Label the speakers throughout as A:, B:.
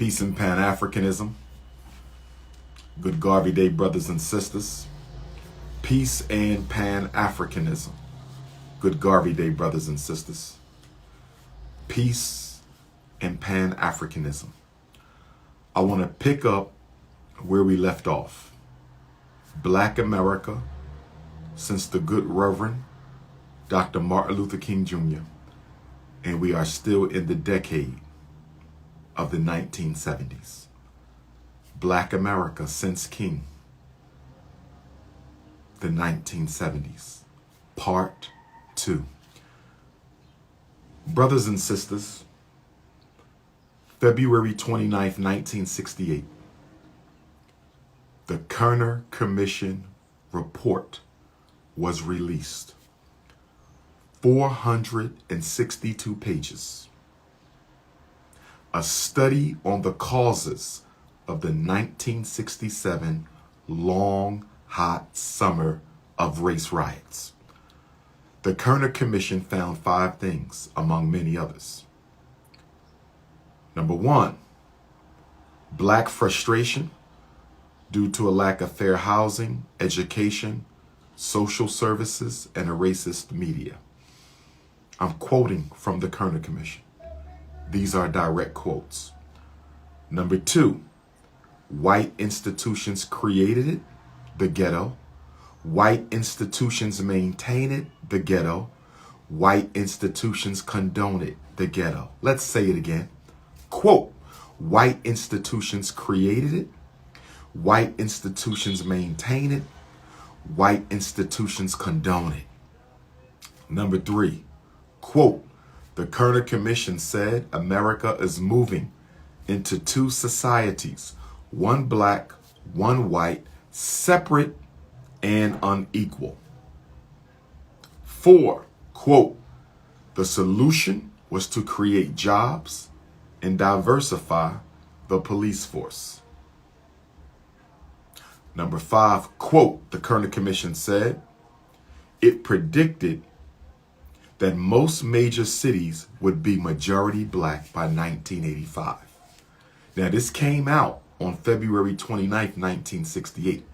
A: Peace and Pan-Africanism. Good Garvey Day, brothers and sisters. Peace and Pan-Africanism. Good Garvey Day, brothers and sisters. Peace and Pan-Africanism. I want to pick up where we left off. Black America, since the good Reverend Dr. Martin Luther King Jr., and we are still in the decade of the 1970s. Black America since King, the 1970s, part 2. Brothers and sisters, February 29th, 1968, the Kerner Commission report was released. 462 pages. A study on the causes of the 1967 long, hot summer of race riots. The Kerner Commission found 5 things, among many others. Number 1, black frustration due to a lack of fair housing, education, social services, and a racist media. I'm quoting from the Kerner Commission. These are direct quotes. Number 2, white institutions created it, the ghetto. White institutions maintain it, the ghetto. White institutions condone it, the ghetto. Let's say it again. Quote, white institutions created it. White institutions maintain it. White institutions condone it. Number 3, quote, the Kerner Commission said America is moving into 2 societies, one black, one white, separate and unequal. 4, quote, the solution was to create jobs and diversify the police force. Number 5, quote, the Kerner Commission said it predicted that most major cities would be majority black by 1985. Now, this came out on February 29th, 1968,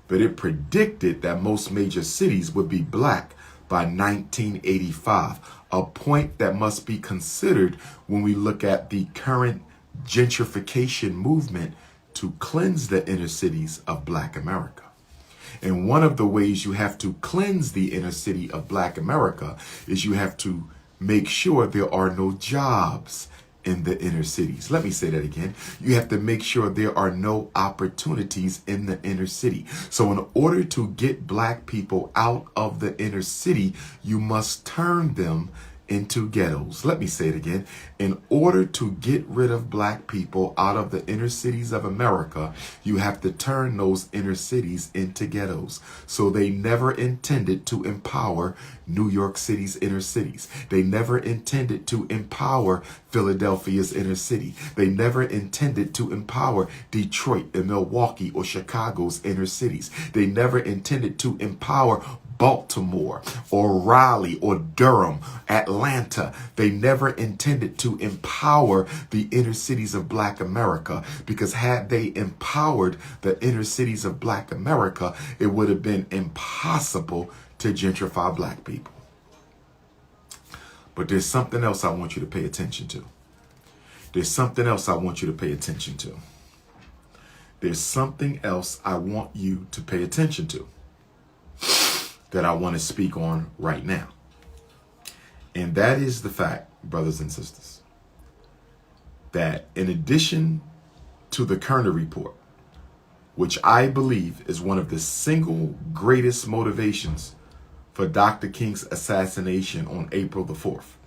A: but it predicted that most major cities would be black by 1985, a point that must be considered when we look at the current gentrification movement to cleanse the inner cities of Black America. And one of the ways you have to cleanse the inner city of Black America is you have to make sure there are no jobs in the inner cities. Let me say that again. You have to make sure there are no opportunities in the inner city. So in order to get black people out of the inner city, you must turn them into ghettos. Let me say it again. In order to get rid of black people out of the inner cities of America, you have to turn those inner cities into ghettos. So they never intended to empower New York City's inner cities. They never intended to empower Philadelphia's inner city. They never intended to empower Detroit and Milwaukee or Chicago's inner cities. They never intended to empower Baltimore or Raleigh or Durham, Atlanta. They never intended to empower the inner cities of Black America, because had they empowered the inner cities of Black America, it would have been impossible to gentrify black people. But there's something else I want you to pay attention to. There's something else I want you to pay attention to. There's something else I want you to pay attention to that I want to speak on right now. And that is the fact, brothers and sisters, that in addition to the Kerner report, which I believe is one of the single greatest motivations for Dr. King's assassination on April the 4th,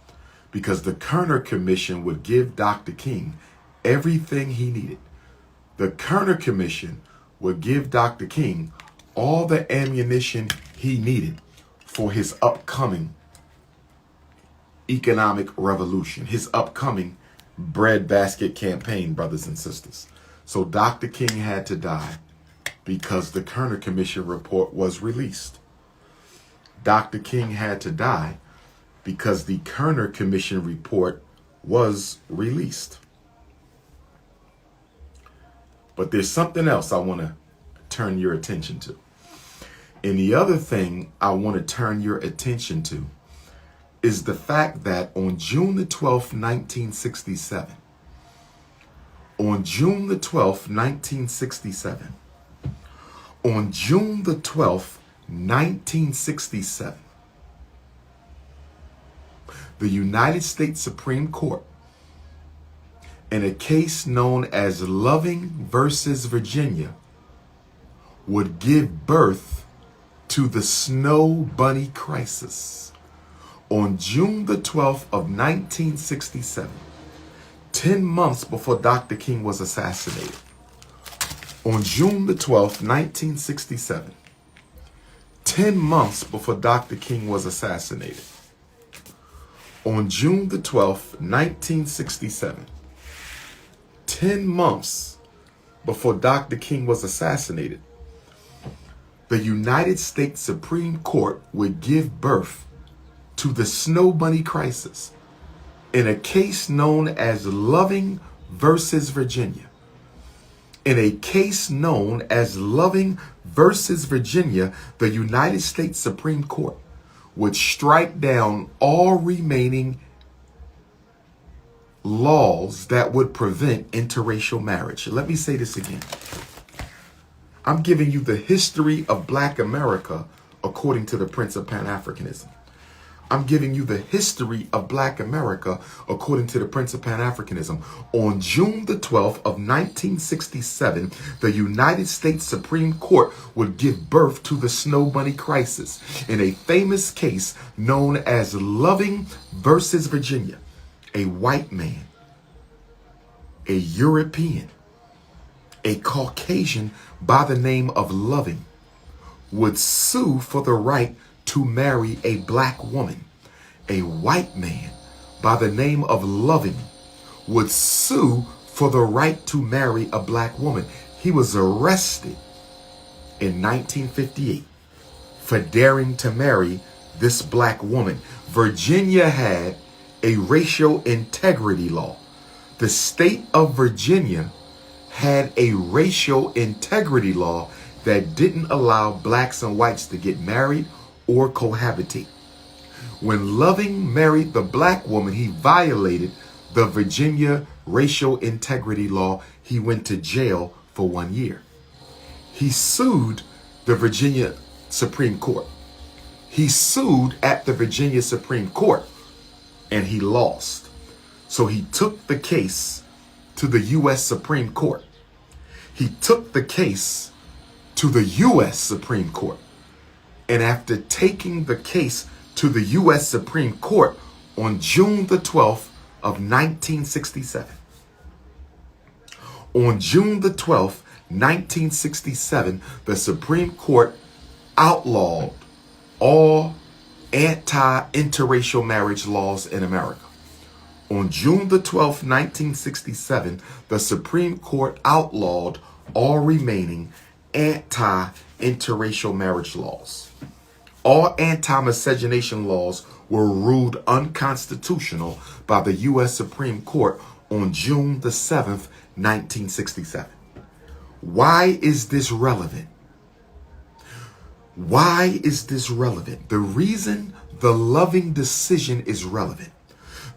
A: because the Kerner Commission would give Dr. King everything he needed. The Kerner Commission would give Dr. King all the ammunition he needed for his upcoming economic revolution, his upcoming breadbasket campaign, brothers and sisters. So Dr. King had to die because the Kerner Commission report was released. Dr. King had to die because the Kerner Commission report was released. But there's something else I want to turn your attention to. And the other thing I want to turn your attention to is the fact that on June the 12th, 1967, on June the 12th, 1967, on June the 12th, 1967, the United States Supreme Court, in a case known as Loving versus Virginia, would give birth to the Snow Bunny crisis. On June the 12th of 1967, 10 months before Dr. King was assassinated. On June the 12th, 1967, 10 months before Dr. King was assassinated. On June the 12th, 1967, 10 months before Dr. King was assassinated, the United States Supreme Court would give birth to the Snow Bunny crisis in a case known as Loving versus Virginia. In a case known as Loving versus Virginia, the United States Supreme Court would strike down all remaining laws that would prevent interracial marriage. Let me say this again. I'm giving you the history of Black America according to the Prince of Pan-Africanism. I'm giving you the history of Black America according to the Prince of Pan-Africanism. On June the 12th of 1967, the United States Supreme Court would give birth to the Snow Bunny crisis in a famous case known as Loving versus Virginia. A white man, a European, a Caucasian by the name of Loving would sue for the right to marry a Black woman. A white man by the name of Loving would sue for the right to marry a Black woman. He was arrested in 1958 for daring to marry this Black woman. Virginia had a racial integrity law. The state of Virginia had a racial integrity law that didn't allow Blacks and whites to get married or cohabitate. When Loving married the Black woman, he violated the Virginia racial integrity law. He went to jail for 1 year. He sued the Virginia Supreme Court. He sued at the Virginia Supreme Court and he lost. So he took the case to the U.S. Supreme Court. He took the case to the U.S. Supreme Court. And after taking the case to the U.S. Supreme Court on June the 12th of 1967, on June the 12th, 1967, the Supreme Court outlawed all anti-interracial marriage laws in America. On June the 12th, 1967, the Supreme Court outlawed all remaining anti-interracial marriage laws. All anti-miscegenation laws were ruled unconstitutional by the U.S. Supreme Court on June the 7th, 1967. Why is this relevant? Why is this relevant? The reason the Loving decision is relevant,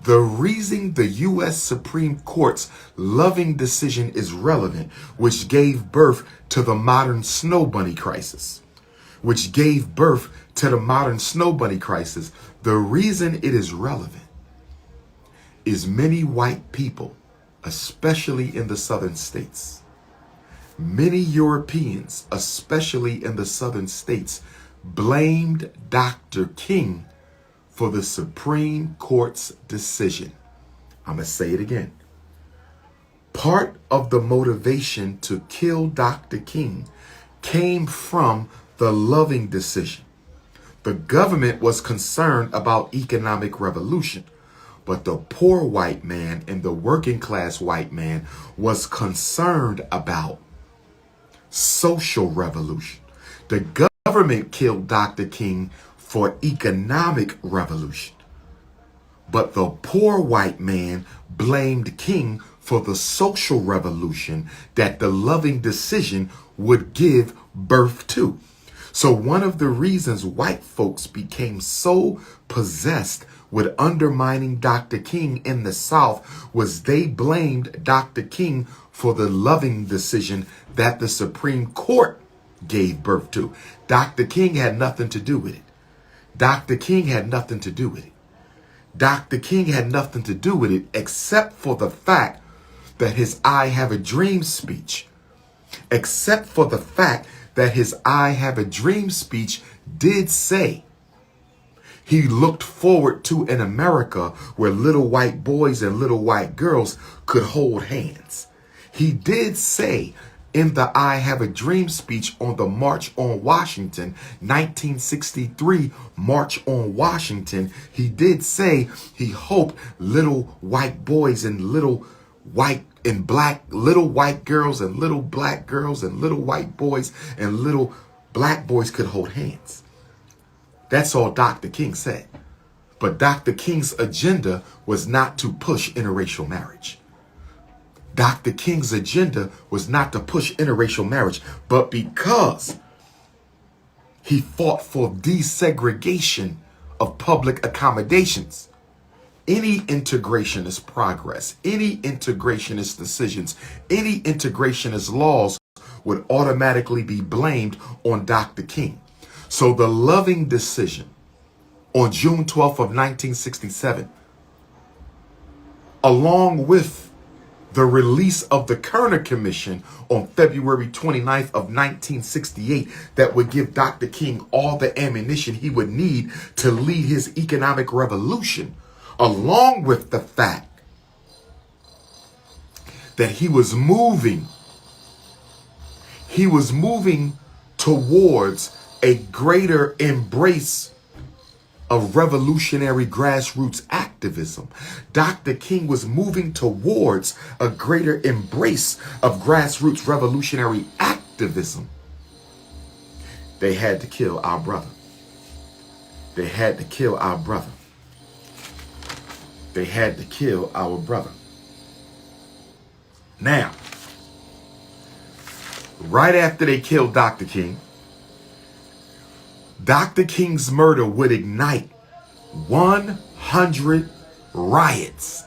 A: the reason the U.S. Supreme Court's Loving decision is relevant, which gave birth to the modern Snow Bunny crisis, which gave birth to the modern Snow Bunny crisis, the reason it is relevant is many white people, especially in the southern states, many Europeans, especially in the southern states, blamed Dr. King for the Supreme Court's decision. I'm going to say it again. Part of the motivation to kill Dr. King came from the Loving decision. The government was concerned about economic revolution, but the poor white man and the working class white man was concerned about social revolution. The government killed Dr. King for economic revolution, but the poor white man blamed King for the social revolution that the loving decision would give birth to. So one of the reasons white folks became so possessed with undermining Dr. King in the South was they blamed Dr. King for the loving decision that the Supreme Court gave birth to. Dr. King had nothing to do with it. Dr. King had nothing to do with it. Dr. King had nothing to do with it except for the fact that his I Have a Dream speech, except for the fact that his I Have a Dream speech did say he looked forward to an America where little white boys and little white girls could hold hands. He did say in the I Have a Dream speech on the March on Washington, 1963 March on Washington, he did say he hoped little white boys and little white and black, little white girls and little black girls and little white boys and little black boys could hold hands. That's all Dr. King said. But Dr. King's agenda was not to push interracial marriage. Dr. King's agenda was not to push interracial marriage, but because he fought for desegregation of public accommodations, any integrationist progress, any integrationist decisions, any integrationist laws would automatically be blamed on Dr. King. So the loving decision on June 12th of 1967, along with the release of the Kerner Commission on February 29th of 1968 that would give Dr. King all the ammunition he would need to lead his economic revolution, along with the fact that he was moving towards a greater embrace of revolutionary grassroots activism. Dr. King was moving towards a greater embrace of grassroots revolutionary activism. They had to kill our brother. They had to kill our brother. They had to kill our brother. Now, right after they killed Dr. King, Dr. King's murder would ignite 100 riots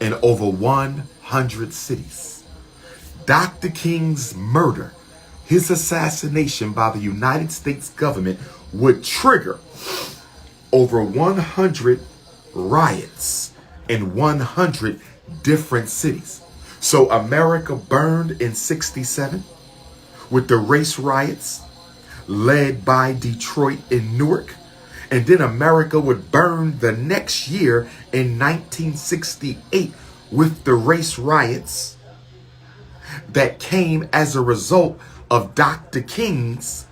A: in over 100 cities. Dr. King's murder, his assassination by the United States government, would trigger over 100 riots in 100 different cities. So America burned in 67 with the race riots led by Detroit and Newark. And then America would burn the next year in 1968 with the race riots that came as a result of Dr. King's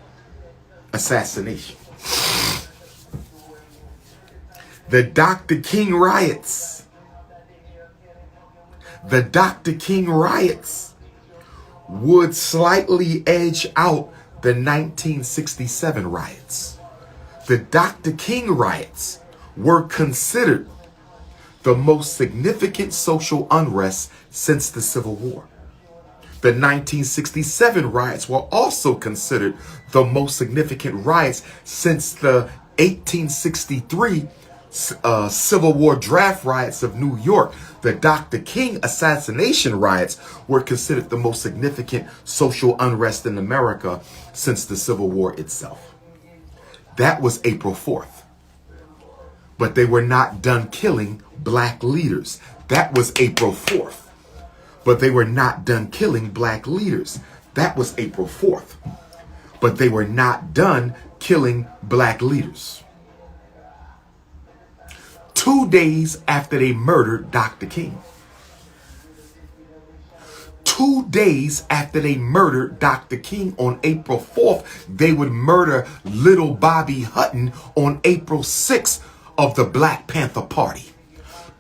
A: assassination. The Dr. King riots. The Dr. King riots would slightly edge out the 1967 riots. The Dr. King riots were considered the most significant social unrest since the Civil War. The 1967 riots were also considered the most significant riots since the 1863 Civil War draft riots of New York. The Dr. King assassination riots were considered the most significant social unrest in America since the Civil War itself. That was April 4th. But they were not done killing black leaders. That was April 4th. But they were not done killing black leaders. That was April 4th. But they were not done killing black leaders. 2 days after they murdered Dr. King. 2 days after they murdered Dr. King on April 4th, they would murder little Bobby Hutton on April 6th of the Black Panther Party.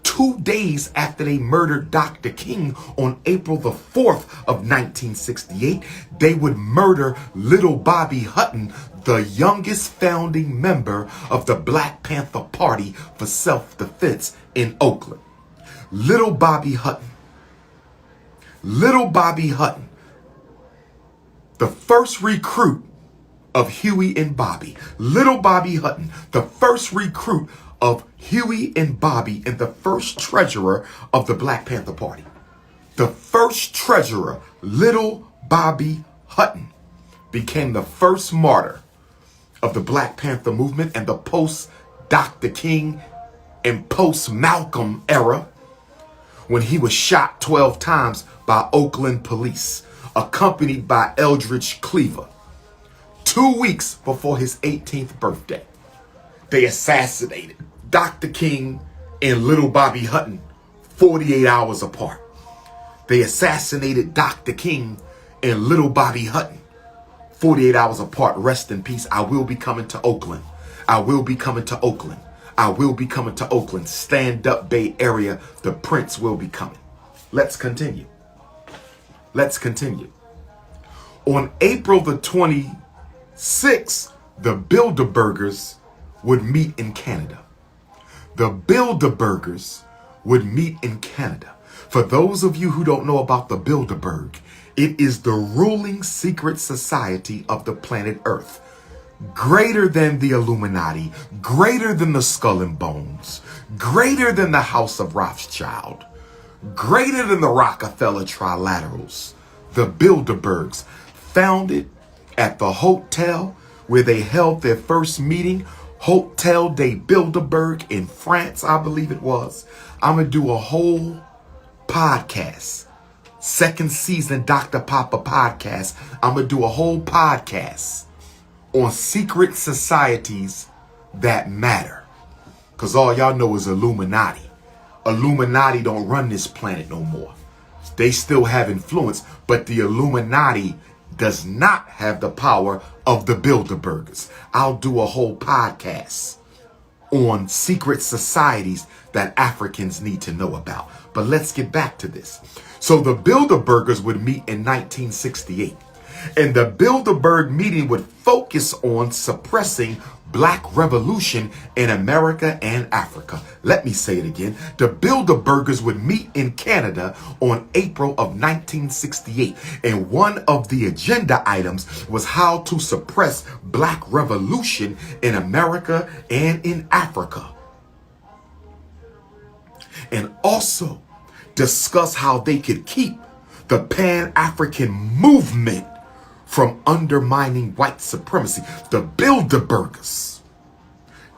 A: 2 days after they murdered Dr. King on April the 4th of 1968, they would murder little Bobby Hutton, the youngest founding member of the Black Panther Party for self-defense in Oakland. Little Bobby Hutton Little Bobby Hutton, the first recruit of Huey and Bobby. Little Bobby Hutton, the first recruit of Huey and Bobby and the first treasurer of the Black Panther Party. The first treasurer, Little Bobby Hutton, became the first martyr of the Black Panther movement and the post-Dr. King and post-Malcolm era, when he was shot 12 times by Oakland police, accompanied by Eldridge Cleaver. 2 weeks before his 18th birthday, they assassinated Dr. King and Little Bobby Hutton 48 hours apart. They assassinated Dr. King and Little Bobby Hutton 48 hours apart. Rest in peace. I will be coming to Oakland. I will be coming to Oakland. I will be coming to Oakland. Stand up, Bay Area. The Prince will be coming. Let's continue. Let's continue. On April the 26th, the Bilderbergers would meet in Canada. The Bilderbergers would meet in Canada. For those of you who don't know about the Bilderberg, it is the ruling secret society of the planet Earth. Greater than the Illuminati, greater than the Skull and Bones, greater than the House of Rothschild, greater than the Rockefeller Trilaterals. The Bilderbergs, founded at the hotel where they held their first meeting, Hotel de Bilderberg in France, I believe it was. I'm going to do a whole podcast, second season Dr.P.O.P.A podcast. I'm going to do a whole podcast on secret societies that matter. Because all y'all know is Illuminati. Illuminati don't run this planet no more. They still have influence, but the Illuminati does not have the power of the Bilderbergers. I'll do a whole podcast on secret societies that Africans need to know about. But let's get back to this. So the Bilderbergers would meet in 1968. And the Bilderberg meeting would focus on suppressing Black revolution in America and Africa. Let me say it again. The Bilderbergers would meet in Canada on April of 1968. And one of the agenda items was how to suppress Black revolution in America and in Africa. And also discuss how they could keep the Pan-African movement from undermining white supremacy. The Bilderbergers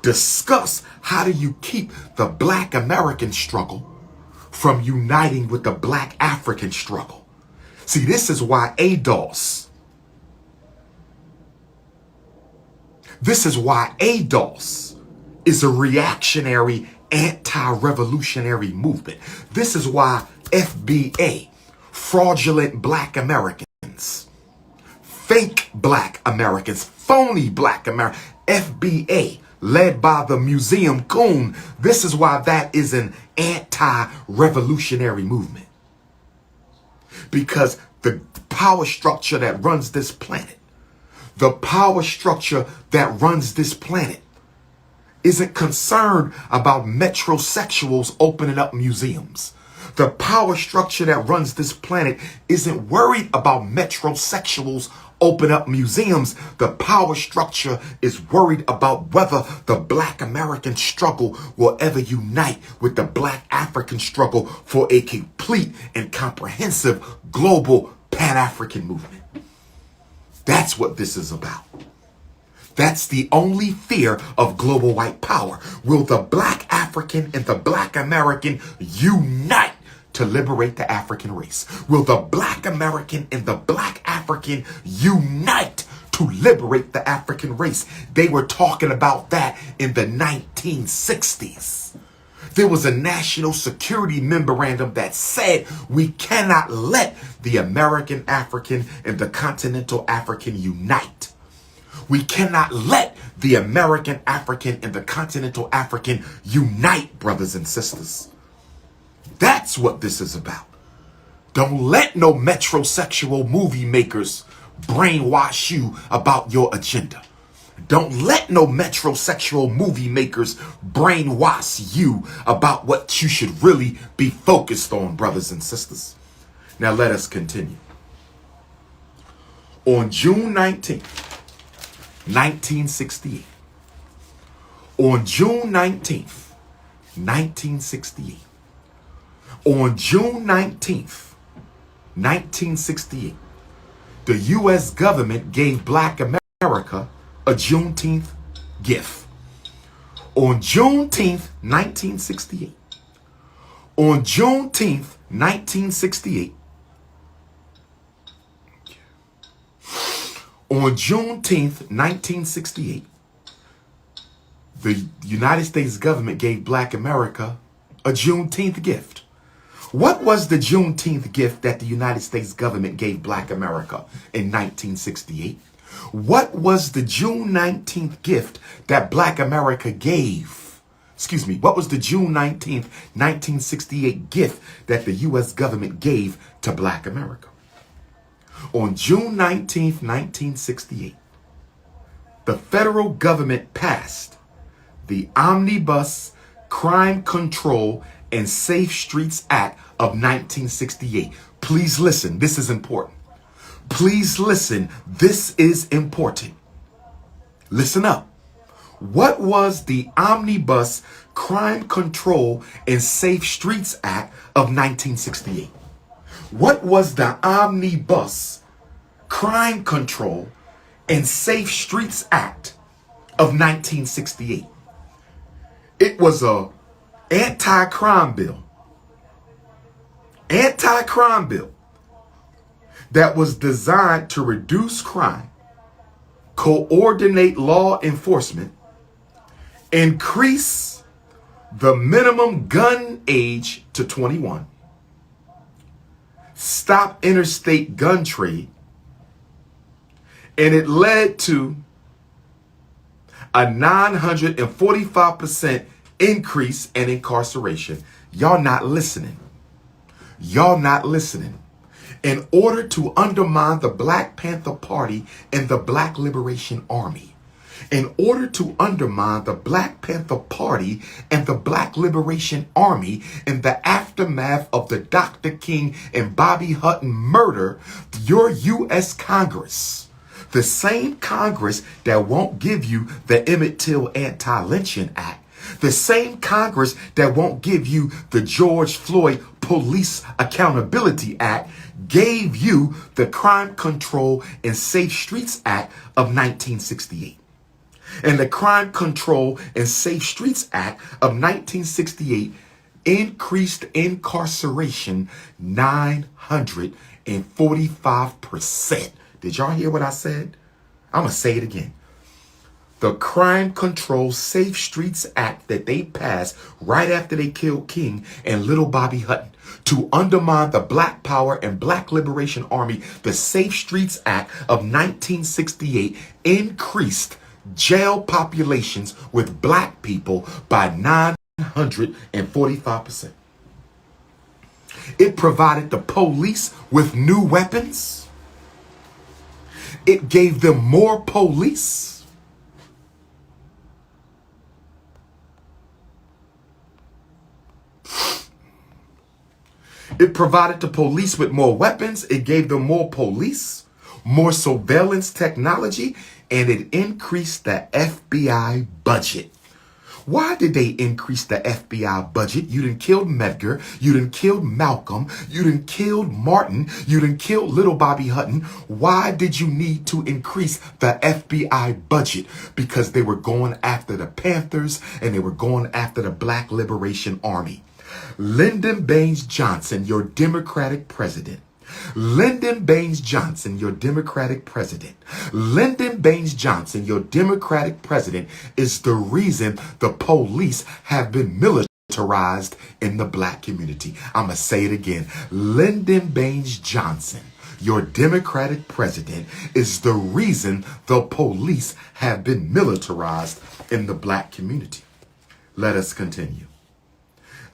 A: discuss how do you keep the Black American struggle from uniting with the Black African struggle. See, this is why ADOS, is a reactionary anti-revolutionary movement. This is why FBA, fraudulent Black Americans, fake Black Americans, phony Black Americans, FBA, led by the Museum Coon. This is why that is an anti-revolutionary movement. Because the power structure that runs this planet, isn't concerned about metrosexuals opening up museums. The power structure that runs this planet isn't worried about metrosexuals open up museums. The power structure is worried about whether the Black American struggle will ever unite with the Black African struggle for a complete and comprehensive global Pan-African movement. That's what this is about. That's the only fear of global white power. Will the Black African and the Black American unite to liberate the African race? Will the Black American and the Black African unite to liberate the African race? They were talking about that in the 1960s. There was a national security memorandum that said we cannot let the American African and the continental African unite. We cannot let the American African and the continental African unite, brothers and sisters. That's what this is about. Don't let no metrosexual movie makers brainwash you about your agenda. Don't let no metrosexual movie makers brainwash you about what you should really be focused on, brothers and sisters. Now let us continue. On June 19th, 1968, on June 19th, 1968, on June 19th, 1968, the U.S. government gave Black America a Juneteenth gift. On Juneteenth, 1968, on Juneteenth, 1968, on Juneteenth, 1968, the United States government gave Black America a Juneteenth gift. What was the Juneteenth gift that the United States government gave Black America in 1968? What was the June 19th gift that Black America gave? Excuse me, what was the June 19th, 1968 gift that the U.S. government gave to Black America? On June 19th, 1968, the federal government passed the Omnibus Crime Control and Safe Streets Act of 1968. Please listen, this is important. Please listen, this is important. Listen up. What was the Omnibus Crime Control and Safe Streets Act of 1968? What was the Omnibus Crime Control and Safe Streets Act of 1968? It was a anti-crime bill. Anti-crime bill that was designed to reduce crime, coordinate law enforcement, increase the minimum gun age to 21, stop interstate gun trade, and it led to a 945% increase in incarceration. Y'all not listening. Y'all not listening. In order to undermine the Black Panther Party and the Black Liberation Army, in order to undermine the Black Panther Party and the Black Liberation Army in the aftermath of the Dr. King and Bobby Hutton murder, your U.S. Congress, the same Congress that won't give you the Emmett Till Anti-Lynching Act, the same Congress that won't give you the George Floyd Police Accountability Act, gave you the Crime Control and Safe Streets Act of 1968. And the Crime Control and Safe Streets Act of 1968 increased incarceration 945%. Did y'all hear what I said? I'm going to say it again. The Crime Control Safe Streets Act that they passed right after they killed King and little Bobby Hutton to undermine the Black Power and Black Liberation Army, the Safe Streets Act of 1968 increased jail populations with Black people by 945%. It provided the police with new weapons. It gave them more police. It provided the police with more weapons. It gave them more police, more surveillance technology, and it increased the FBI budget. Why did they increase the FBI budget? You done killed Medgar. You done killed Malcolm. You done killed Martin. You done killed little Bobby Hutton. Why did you need to increase the FBI budget? Because they were going after the Panthers and they were going after the Black Liberation Army. Lyndon Baines Johnson, your Democratic president. Lyndon Baines Johnson, your Democratic president. Lyndon Baines Johnson, your Democratic president, is the reason the police have been militarized in the Black community. I'm going to say it again. Lyndon Baines Johnson, your Democratic president, is the reason the police have been militarized in the Black community. Let us continue.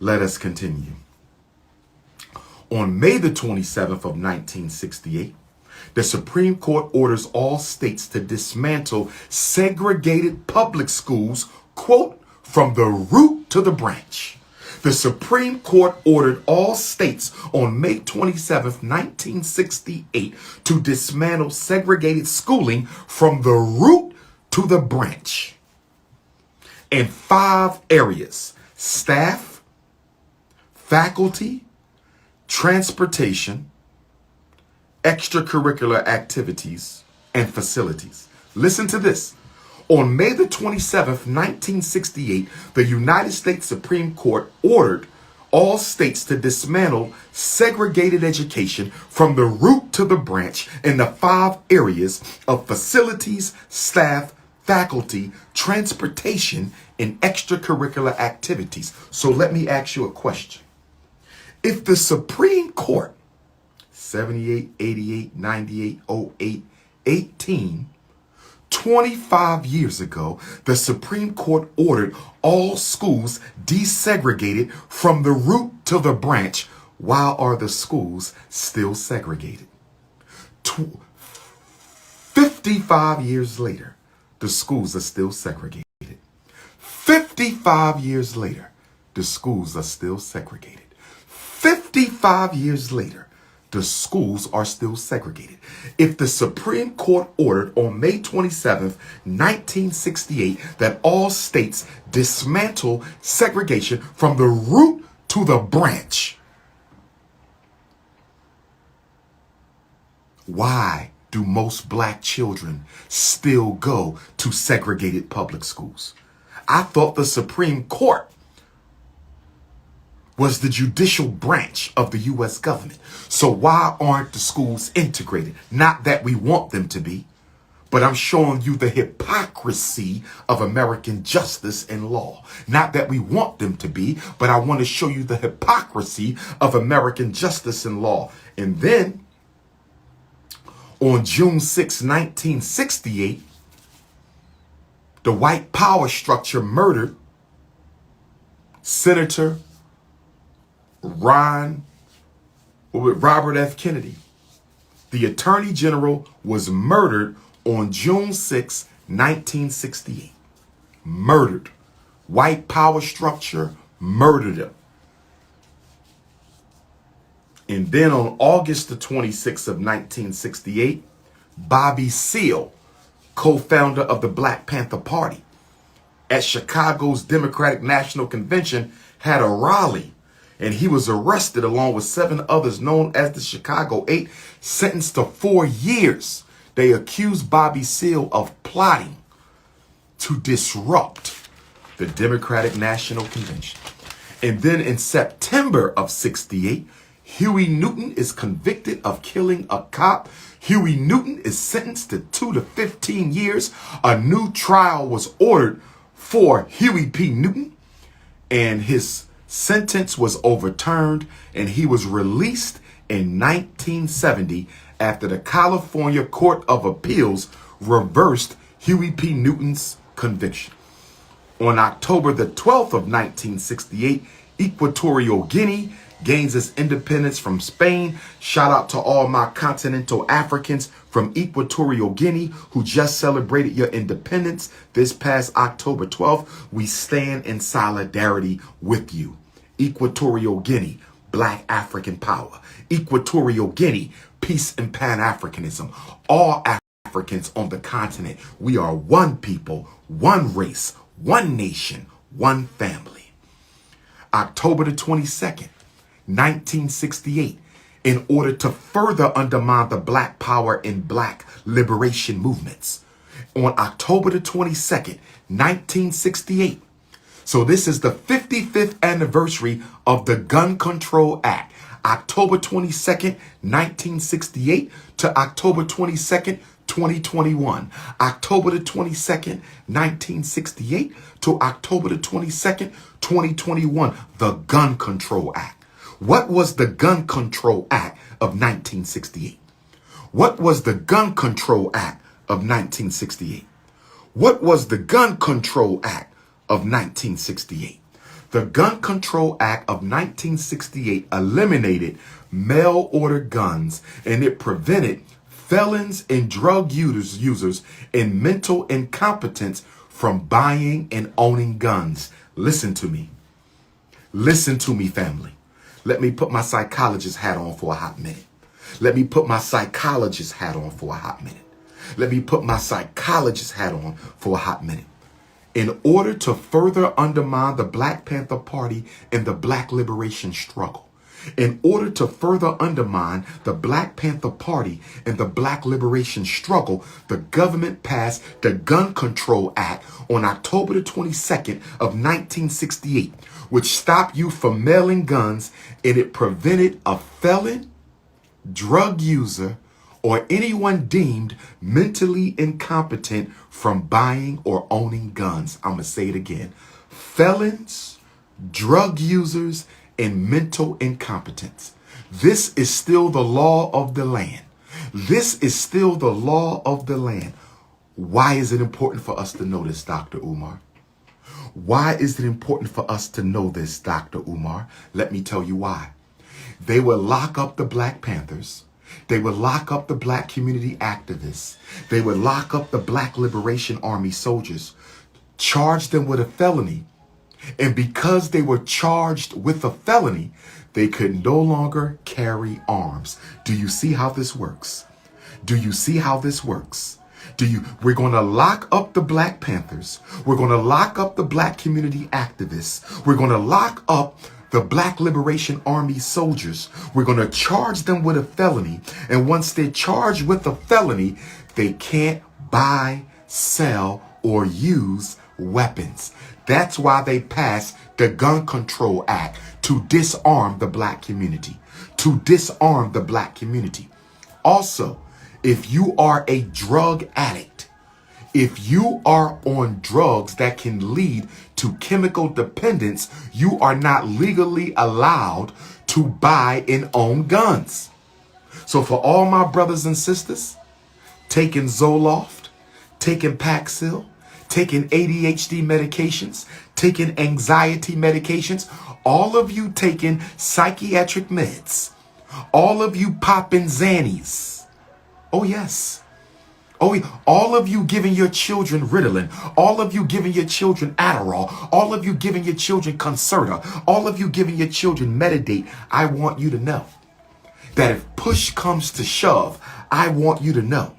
A: Let us continue. On May the 27th of 1968, the Supreme Court orders all states to dismantle segregated public schools, quote, from the root to the branch. The Supreme Court ordered all states on May 27, 1968 to dismantle segregated schooling from the root to the branch in 5 areas: staff, faculty, transportation, extracurricular activities, and facilities. Listen to this. On May the 27th, 1968, the United States Supreme Court ordered all states to dismantle segregated education from the root to the branch in the 5 areas of facilities, staff, faculty, transportation, and extracurricular activities. So let me ask you a question. If the Supreme Court, 78, 88, 98, 08, 18, 25 years ago, the Supreme Court ordered all schools desegregated from the root to the branch, why are the schools still segregated? 55 years later, the schools are still segregated. 55 years later, the schools are still segregated. 55 years later, the schools are still segregated. If the Supreme Court ordered on May 27th, 1968, that all states dismantle segregation from the root to the branch, why do most black children still go to segregated public schools? I thought the Supreme Court was the judicial branch of the U.S. government. So why aren't the schools integrated? Not that we want them to be, but I'm showing you the hypocrisy of American justice and law. Not that we want them to be, but I want to show you the hypocrisy of American justice and law. And then on June 6, 1968, the white power structure murdered Senator Robert F. Kennedy. The Attorney General was murdered on June 6, 1968. Murdered. White power structure murdered him. And then on August the 26th of 1968, Bobby Seale, co-founder of the Black Panther Party, at Chicago's Democratic National Convention, had a rally. And he was arrested along with 7 others known as the Chicago 8, sentenced to 4 years. They accused Bobby Seale of plotting to disrupt the Democratic National Convention. And then in September of 68, Huey Newton is convicted of killing a cop. Huey Newton is sentenced to 2 to 15 years. A new trial was ordered for Huey P. Newton, and his sentence was overturned, and he was released in 1970 after the California Court of Appeals reversed Huey P. Newton's conviction. On October the 12th of 1968, Equatorial Guinea gains its independence from Spain. Shout out to all my continental Africans from Equatorial Guinea who just celebrated your independence this past October 12th. We stand in solidarity with you. Equatorial Guinea, Black African power. Equatorial Guinea, peace and Pan-Africanism. All Africans on the continent, we are one people, one race, one nation, one family. October the 22nd, 1968, in order to further undermine the Black power and Black liberation movements. On October the 22nd, 1968, so this is the 55th anniversary of the Gun Control Act. October 22nd, 1968 to October 22nd, 2021. October the 22nd, 1968 to October the 22nd, 2021. The Gun Control Act. What was the Gun Control Act of 1968? What was the Gun Control Act of 1968? What was the Gun Control Act of 1968? The Gun Control Act of 1968 eliminated mail order guns, and it prevented felons and drug users and mental incompetence from buying and owning guns. Listen to me. Listen to me, family. Let me put my psychologist hat on for a hot minute. Let me put my psychologist hat on for a hot minute. Let me put my psychologist hat on for a hot minute. In order to further undermine the Black Panther Party and the Black liberation struggle, in order to further undermine the Black Panther Party and the Black liberation struggle, the government passed the Gun Control Act on October the 22nd of 1968, which stopped you from mailing guns, and it prevented a felon, drug user, or anyone deemed mentally incompetent from buying or owning guns. I'm going to say it again. Felons, drug users, and mental incompetence. This is still the law of the land. This is still the law of the land. Why is it important for us to know this, Dr. Umar? Why is it important for us to know this, Dr. Umar? Let me tell you why. They will lock up the Black Panthers. They would lock up the Black community activists. They would lock up the Black Liberation Army soldiers, charge them with a felony. And because they were charged with a felony, they could no longer carry arms. Do you see how this works? Do you see how this works? We're going to lock up the Black Panthers. We're going to lock up the Black community activists. We're going to lock up the Black Liberation Army soldiers. We're going to charge them with a felony. And once they're charged with a felony, they can't buy, sell, or use weapons. That's why they passed the Gun Control Act to disarm the Black community. To disarm the Black community. Also, if you are a drug addict, if you are on drugs that can lead to chemical dependence, you are not legally allowed to buy and own guns. So for all my brothers and sisters, taking Zoloft, taking Paxil, taking ADHD medications, taking anxiety medications, all of you taking psychiatric meds, all of you popping Xannies. Oh, yes. Oh, all of you giving your children Ritalin, all of you giving your children Adderall, all of you giving your children Concerta, all of you giving your children Medidate. I want you to know that if push comes to shove, I want you to know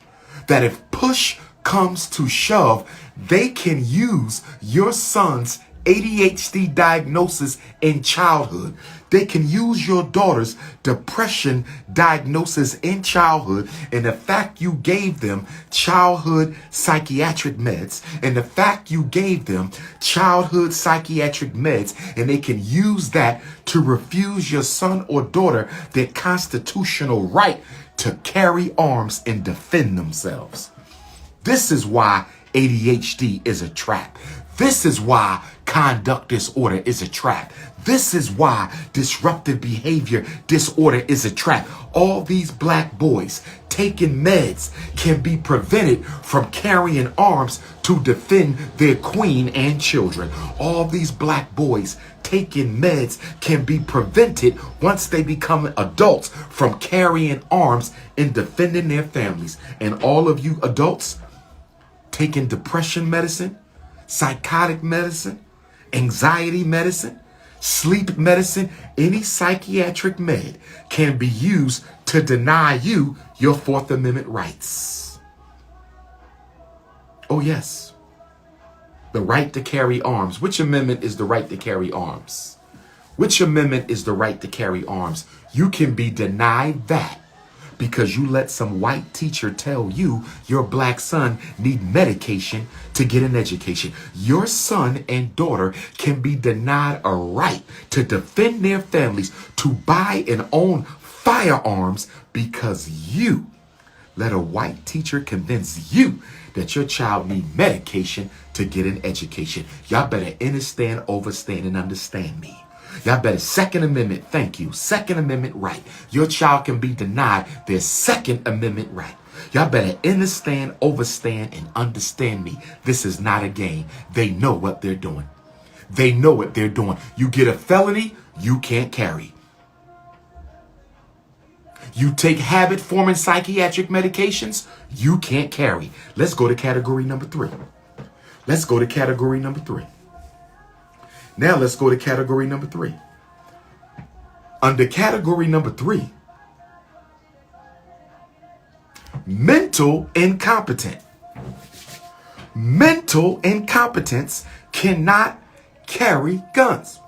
A: that if push comes to shove, they can use your son's ADHD diagnosis in childhood. They can use your daughter's depression diagnosis in childhood, and the fact you gave them childhood psychiatric meds, and the fact you gave them childhood psychiatric meds, and they can use that to refuse your son or daughter their constitutional right to carry arms and defend themselves. This is why ADHD is a trap. This is why conduct disorder is a trap. This is why disruptive behavior disorder is a trap. All these Black boys taking meds can be prevented from carrying arms to defend their queen and children. All these Black boys taking meds can be prevented once they become adults from carrying arms and defending their families. And all of you adults taking depression medicine, psychotic medicine, anxiety medicine, sleep medicine, any psychiatric med can be used to deny you your Fourth Amendment rights. Oh yes, the right to carry arms. Which amendment is the right to carry arms? Which amendment is the right to carry arms? You can be denied that because you let some white teacher tell you your Black son need medication to get an education. Your son and daughter can be denied a right to defend their families, to buy and own firearms because you let a white teacher convince you that your child need medication to get an education. Y'all better understand, overstand, and understand me. Y'all better Second Amendment, thank you, Second Amendment right. Your child can be denied their Second Amendment right. Y'all better understand, overstand, and understand me. This is not a game. They know what they're doing. They know what they're doing. You get a felony, you can't carry. You take habit-forming psychiatric medications, you can't carry. Let's go to category number 3. Let's go to category number 3. Now let's go to category number 3. Under category number 3, mental incompetent. Mental incompetence cannot carry guns.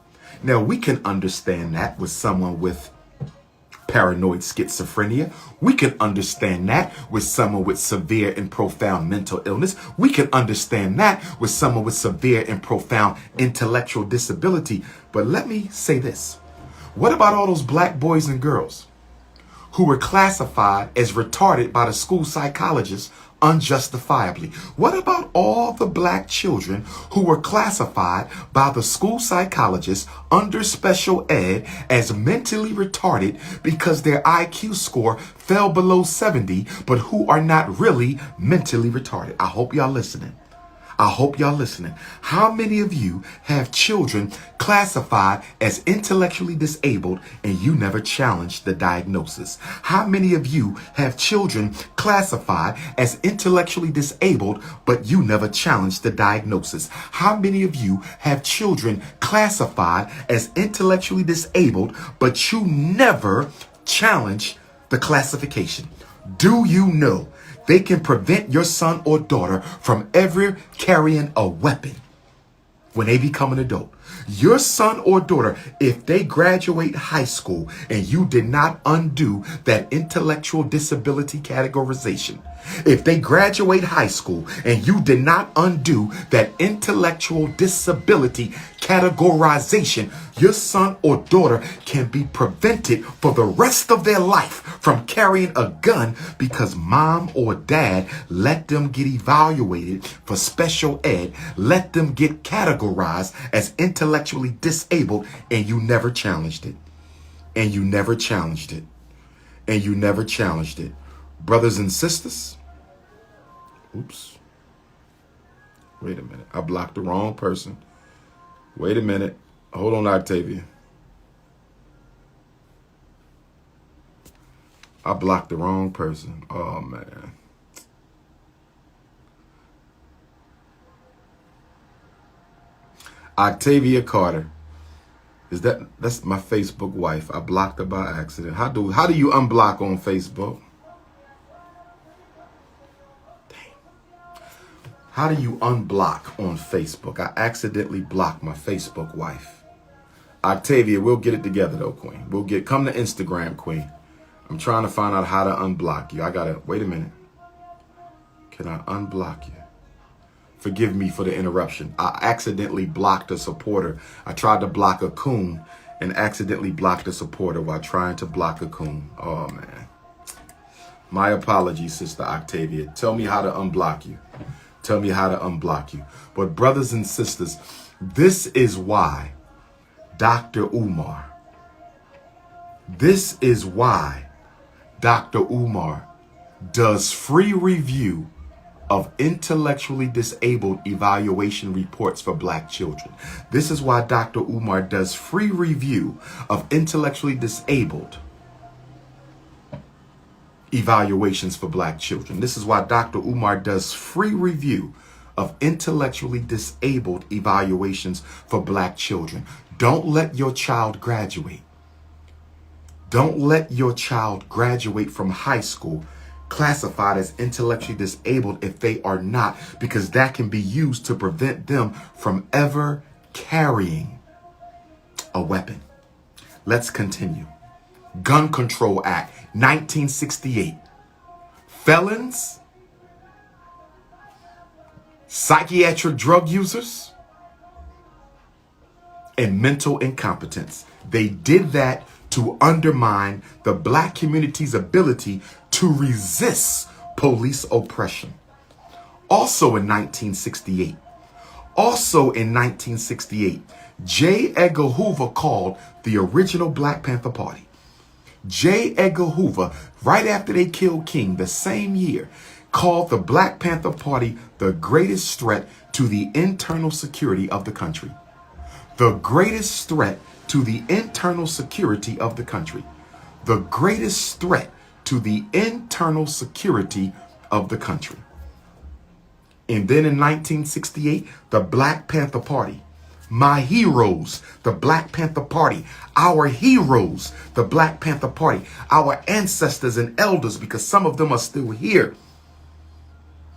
A: Now, we can understand that with someone with paranoid schizophrenia. We can understand that with someone with severe and profound mental illness. We can understand that with someone with severe and profound intellectual disability. But let me say this. What about all those black boys and girls who were classified as retarded by the school psychologist unjustifiably? What about all the black children who were classified by the school psychologist under special ed as mentally retarded because their IQ score fell below 70, but who are not really mentally retarded? I hope y'all listening. I hope y'all listening. How many of you have children classified as intellectually disabled and you never challenged the diagnosis? How many of you have children classified as intellectually disabled but you never challenged the diagnosis? How many of you have children classified as intellectually disabled but you never challenged the classification? Do you know they can prevent your son or daughter from ever carrying a weapon when they become an adult? Your son or daughter, if they graduate high school and you did not undo that intellectual disability categorization, if they graduate high school and you did not undo that intellectual disability categorization, your son or daughter can be prevented for the rest of their life from carrying a gun because mom or dad let them get evaluated for special ed, let them get categorized as intellectually disabled, and you never challenged it. And you never challenged it. And you never challenged it. Brothers and sisters. Oops. Wait a minute. I blocked the wrong person. Wait a minute. Hold on, Octavia. I blocked the wrong person. Oh, man. Octavia Carter. That's my Facebook wife. I blocked her by accident. How do you unblock on Facebook? How do you unblock on Facebook? I accidentally blocked my Facebook wife. Octavia, we'll get it together though, Queen. Come to Instagram, Queen. I'm trying to find out how to unblock you. Wait a minute. Can I unblock you? Forgive me for the interruption. I accidentally blocked a supporter. I tried to block a coon and accidentally blocked a supporter while trying to block a coon. Oh, man. My apologies, Sister Octavia. Tell me how to unblock you. Tell me how to unblock you. But brothers and sisters, this is why Dr.Umar, does free review of intellectually disabled evaluation reports for black children. This is why Dr. Umar does free review of intellectually disabled evaluations for black children. This is why Dr. Umar does free review of intellectually disabled evaluations for black children. Don't let your child graduate. Don't let your child graduate from high school classified as intellectually disabled if they are not, because that can be used to prevent them from ever carrying a weapon. Let's continue. Gun Control Act, 1968. Felons, psychiatric drug users, and mental incompetence. They did that to undermine the black community's ability to resist police oppression. Also in 1968, J. Edgar Hoover called the original Black Panther Party. J. Edgar Hoover, right after they killed King the same year, called the Black Panther Party the greatest threat to the internal security of the country. The greatest threat to the internal security of the country. The greatest threat to the internal security of the country. And then in 1968, the Black Panther Party My heroes, the Black Panther Party. Our heroes, the Black Panther Party. Our ancestors and elders, because some of them are still here,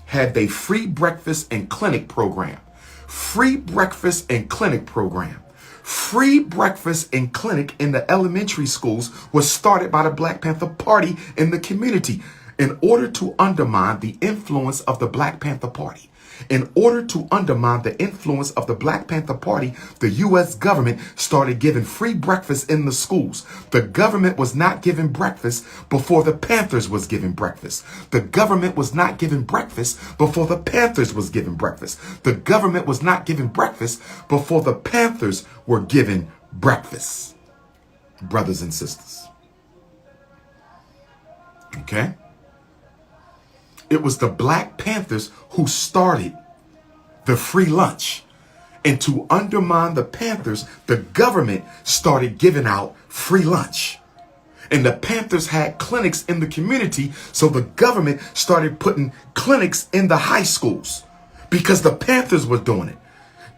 A: had a free breakfast and clinic program. Free breakfast and clinic program. Free breakfast and clinic in the elementary schools was started by the Black Panther Party in the community in order to undermine the influence of the Black Panther Party. In order to undermine the influence of the Black Panther Party, the U.S. government started giving free breakfast in the schools. The government was not giving breakfast before the Panthers was giving breakfast. The government was not giving breakfast before the Panthers was giving breakfast. The government was not giving breakfast before the Panthers were giving breakfast. Brothers and sisters. Okay? It was the Black Panthers who started the free lunch. And to undermine the Panthers, the government started giving out free lunch. And the Panthers had clinics in the community, so the government started putting clinics in the high schools because the Panthers were doing it.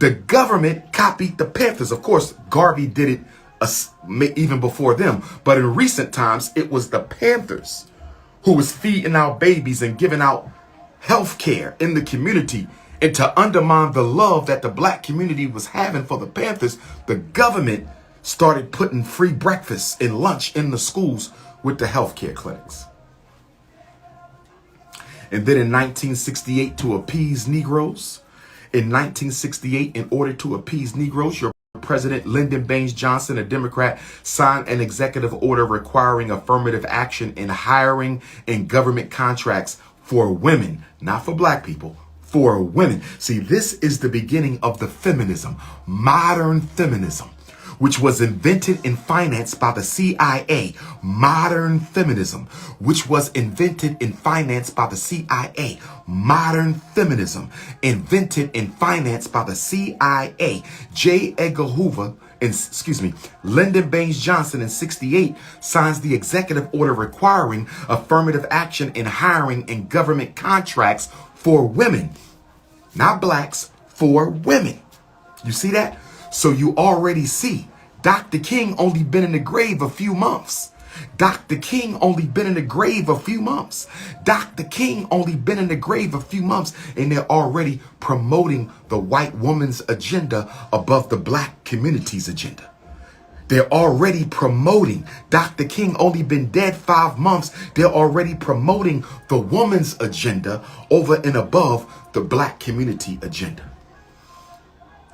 A: The government copied the Panthers. Of course, Garvey did it even before them. But in recent times, it was the Panthers who was feeding our babies and giving out health care in the community. And to undermine the love that the Black community was having for the Panthers, the government started putting free breakfast and lunch in the schools with the health care clinics. And then in 1968, to appease Negroes, in 1968, in order to appease Negroes, your President Lyndon Baines Johnson, a Democrat, signed an executive order requiring affirmative action in hiring and government contracts for women, not for Black people, for women. See, this is the beginning of the feminism, modern feminism, which was invented and financed by the CIA. Modern feminism, which was invented and financed by the CIA. Modern feminism, invented and financed by the CIA. J. Edgar Hoover, Lyndon Baines Johnson in 68 signs the executive order requiring affirmative action in hiring and government contracts for women, not blacks, for women. You see that? So you already see Dr. King only been in the grave a few months. Dr. King only been in the grave a few months. Dr. King only been in the grave a few months, and they're already promoting the white woman's agenda above the Black community's agenda. They're already promoting. Dr. King only been dead 5 months. They're already promoting the woman's agenda over and above the Black community agenda.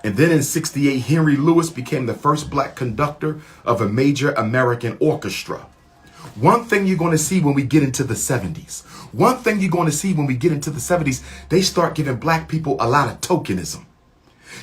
A: And then in 68, Henry Lewis became the first Black conductor of a major American orchestra. One thing you're going to see when we get into the 70s, they start giving Black people a lot of tokenism.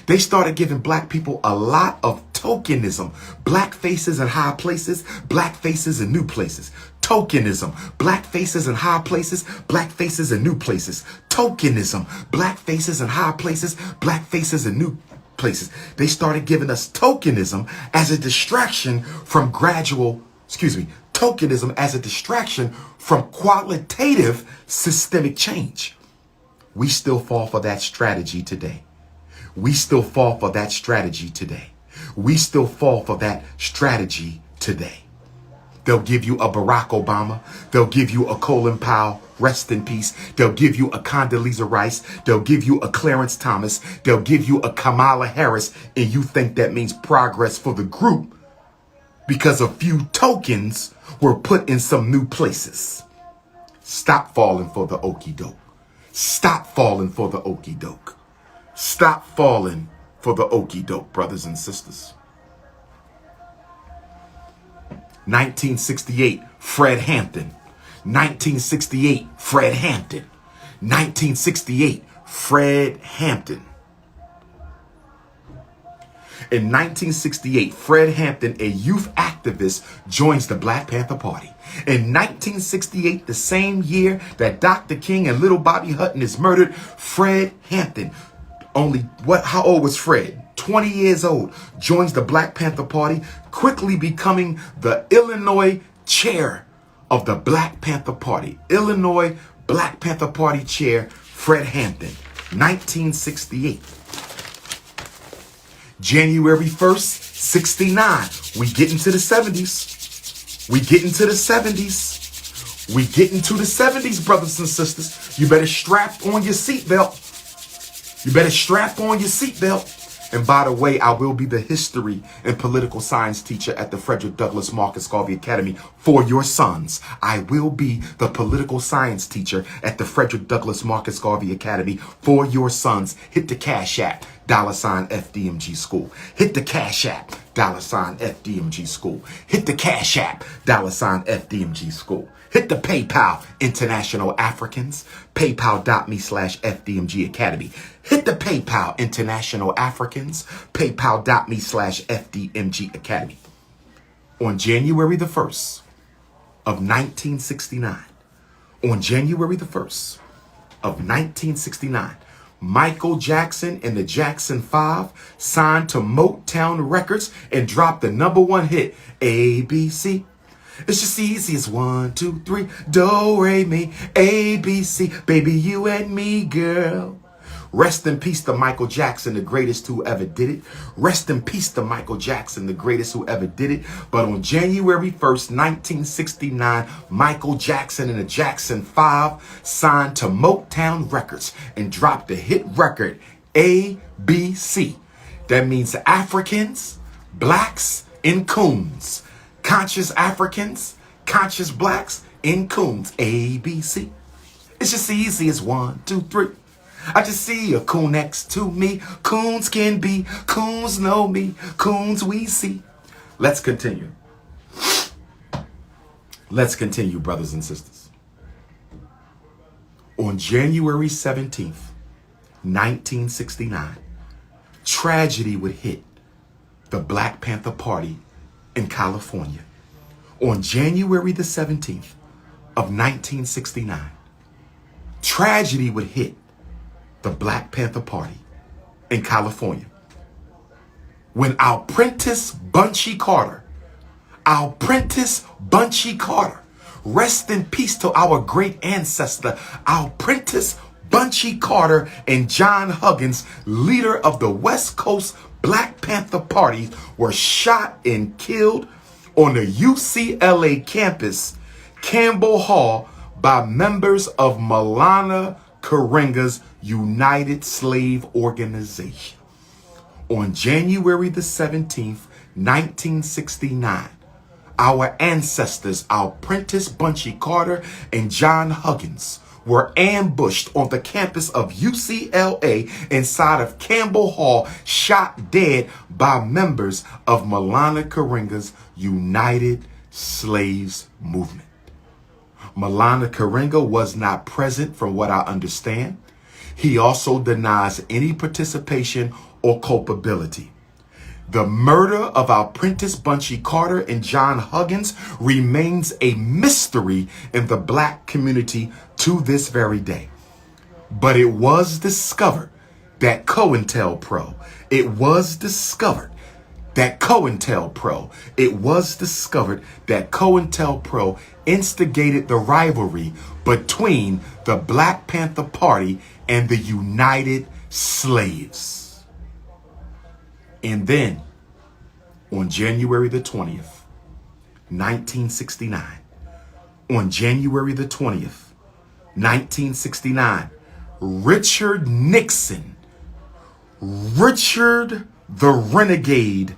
A: They started giving Black people a lot of tokenism. Black faces in high places, Black faces in new places. Tokenism. Black faces in high places, Black faces in new places. Tokenism. Black faces in high places, Black faces in new places. They started giving us tokenism as a distraction from tokenism as a distraction from qualitative systemic change. We still fall for that strategy today. We still fall for that strategy today. We still fall for that strategy today. They'll give you a Barack Obama. They'll give you a Colin Powell, rest in peace. They'll give you a Condoleezza Rice. They'll give you a Clarence Thomas. They'll give you a Kamala Harris. And you think that means progress for the group because a few tokens were put in some new places. Stop falling for the okie doke. Stop falling for the okie doke. Stop falling for the okie doke, brothers and sisters. 1968, Fred Hampton. 1968, Fred Hampton. 1968, Fred Hampton. In 1968, Fred Hampton, a youth activist, joins the Black Panther Party. In 1968, the same year that Dr. King and little Bobby Hutton is murdered, Fred Hampton, how old was Fred? 20 years old, joins the Black Panther Party, quickly becoming the Illinois chair of the Black Panther Party. Illinois Black Panther Party chair, Fred Hampton, 1968. January 1st, 69. We get into the 70s. We get into the 70s. We get into the 70s, brothers and sisters. You better strap on your seatbelt. You better strap on your seatbelt. And by the way, I will be the history and political science teacher at the Frederick Douglass Marcus Garvey Academy for your sons. I will be the political science teacher at the Frederick Douglass Marcus Garvey Academy for your sons. Hit the Cash App, $FDMG School. Hit the Cash App, $FDMG School. Hit the Cash App, $FDMG School. Hit the PayPal, International Africans, paypal.me/FDMG Academy. Hit the PayPal, International Africans, paypal.me/FDMG Academy. On January the 1st of 1969, on January the 1st of 1969, Michael Jackson and the Jackson 5 signed to Motown Records and dropped the #1 hit, ABC. It's just easy as 1, 2, 3, do, re, mi, ABC, baby, you and me, girl. Rest in peace to Michael Jackson, the greatest who ever did it. Rest in peace to Michael Jackson, the greatest who ever did it. But on January 1st, 1969, Michael Jackson and the Jackson 5 signed to Motown Records and dropped the hit record, ABC. That means Africans, blacks, and coons. Conscious Africans, conscious blacks, and coons. ABC. It's just easy as 1, 2, 3. I just see a coon next to me. Coons can be, coons know me, coons we see. Let's continue. Let's continue, brothers and sisters. On January 17th, 1969, tragedy would hit the Black Panther Party in California. On January the 17th of 1969, tragedy would hit the Black Panther Party in California when Alprentice Bunchy Carter, rest in peace to our great ancestor, Alprentice Bunchy Carter and John Huggins, leader of the West Coast Black Panther Party, were shot and killed on the UCLA campus, Campbell Hall, by members of Maulana Karenga's United Slave Organization. On January the 17th, 1969, our ancestors, Alprentice Bunchy Carter and John Huggins, were ambushed on the campus of UCLA inside of Campbell Hall, shot dead by members of Maulana Karenga's United Slaves Movement. Maulana Karenga was not present from what I understand. He also denies any participation or culpability. The murder of Alprentice Bunchy Carter and John Huggins remains a mystery in the black community to this very day. But it was discovered that COINTELPRO instigated the rivalry between the Black Panther Party and the United Slaves. And then, on January the 20th, 1969, on January the 20th, 1969, Richard the Renegade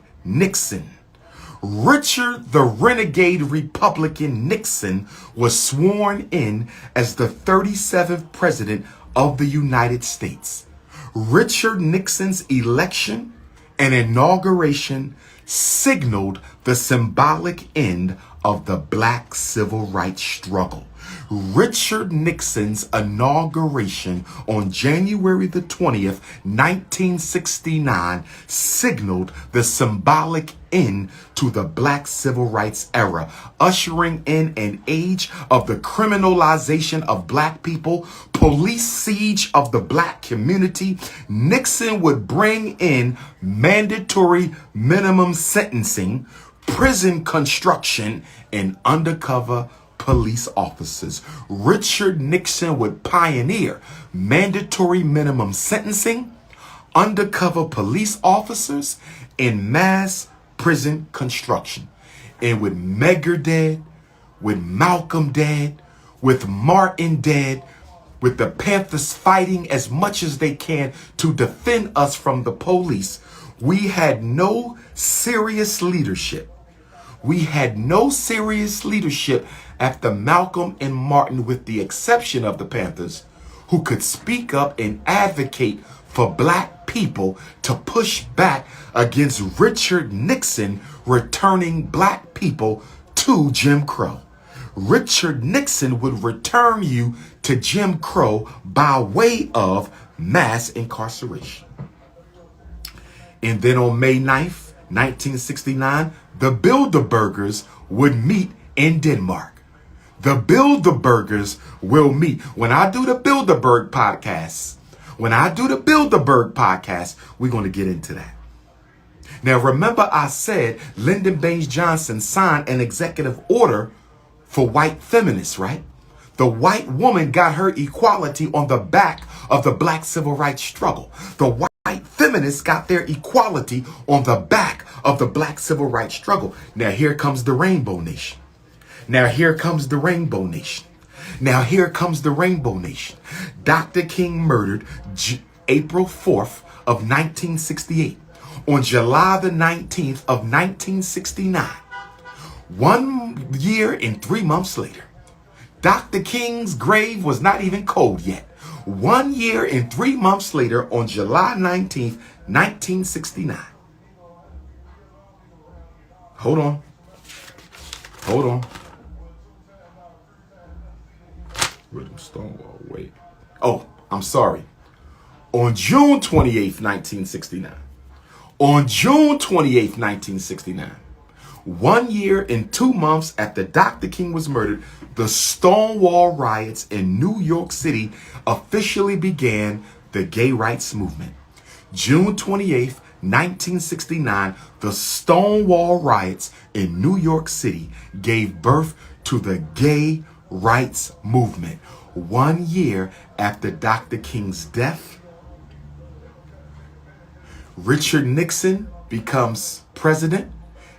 A: Republican Nixon was sworn in as the 37th President of the United States. Richard Nixon's election and inauguration signaled the symbolic end of the Black civil rights struggle. Richard Nixon's inauguration on January the 20th, 1969, signaled the symbolic end to the Black civil rights era, ushering in an age of the criminalization of Black people, police siege of the Black community. Nixon would bring in mandatory minimum sentencing, prison construction, and undercover police officers. Richard Nixon would pioneer mandatory minimum sentencing, undercover police officers, and mass prison construction. And with Medgar dead, with Malcolm dead, with Martin dead, with the Panthers fighting as much as they can to defend us from the police, we had no serious leadership. We had no serious leadership after Malcolm and Martin, with the exception of the Panthers, who could speak up and advocate for black people to push back against Richard Nixon returning black people to Jim Crow. Richard Nixon would return you to Jim Crow by way of mass incarceration. And then on May 9th, 1969, the Bilderbergers would meet in Denmark. The Bilderbergers will meet. When I do the Bilderberg podcast, we're going to get into that. Now, remember I said Lyndon Baines Johnson signed an executive order for white feminists, right? The white woman got her equality on the back of the black civil rights struggle. The white feminists got their equality on the back of the black civil rights struggle. Now here comes the Rainbow Nation. Now here comes the Rainbow Nation. Now here comes the Rainbow Nation. Dr. King murdered April 4th of 1968. On July the 19th of 1969, 1 year and 3 months later, Dr. King's grave was not even cold yet. 1 year and 3 months later, on July 19th, 1969. Hold on. Rhythm Stonewall, wait. Oh, I'm sorry. On June 28th, 1969. On June 28th, 1969. 1 year and 2 months after Dr. King was murdered, the Stonewall riots in New York City officially began the gay rights movement. June 28th, 1969, the Stonewall riots in New York City gave birth to the gay rights movement. 1 year after Dr. King's death, Richard Nixon becomes president.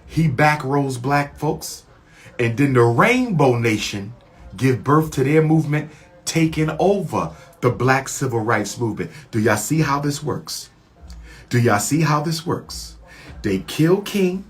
A: He backrolls black folks. And then the Rainbow Nation give birth to their movement, taking over the black civil rights movement. Do y'all see how this works? Do y'all see how this works? They kill King.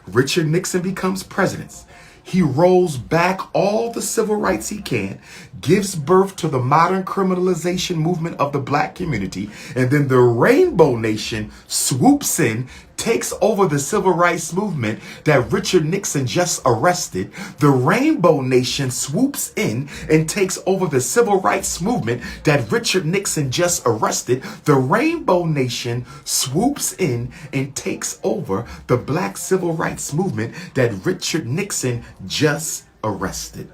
A: Richard Nixon becomes president. He rolls back all the civil rights he can, gives birth to the modern criminalization movement of the black community, and then the Rainbow Nation swoops in, takes over the civil rights movement that Richard Nixon just arrested. The Rainbow Nation swoops in and takes over the civil rights movement that Richard Nixon just arrested. The Rainbow Nation swoops in and takes over the black civil rights movement that Richard Nixon just arrested.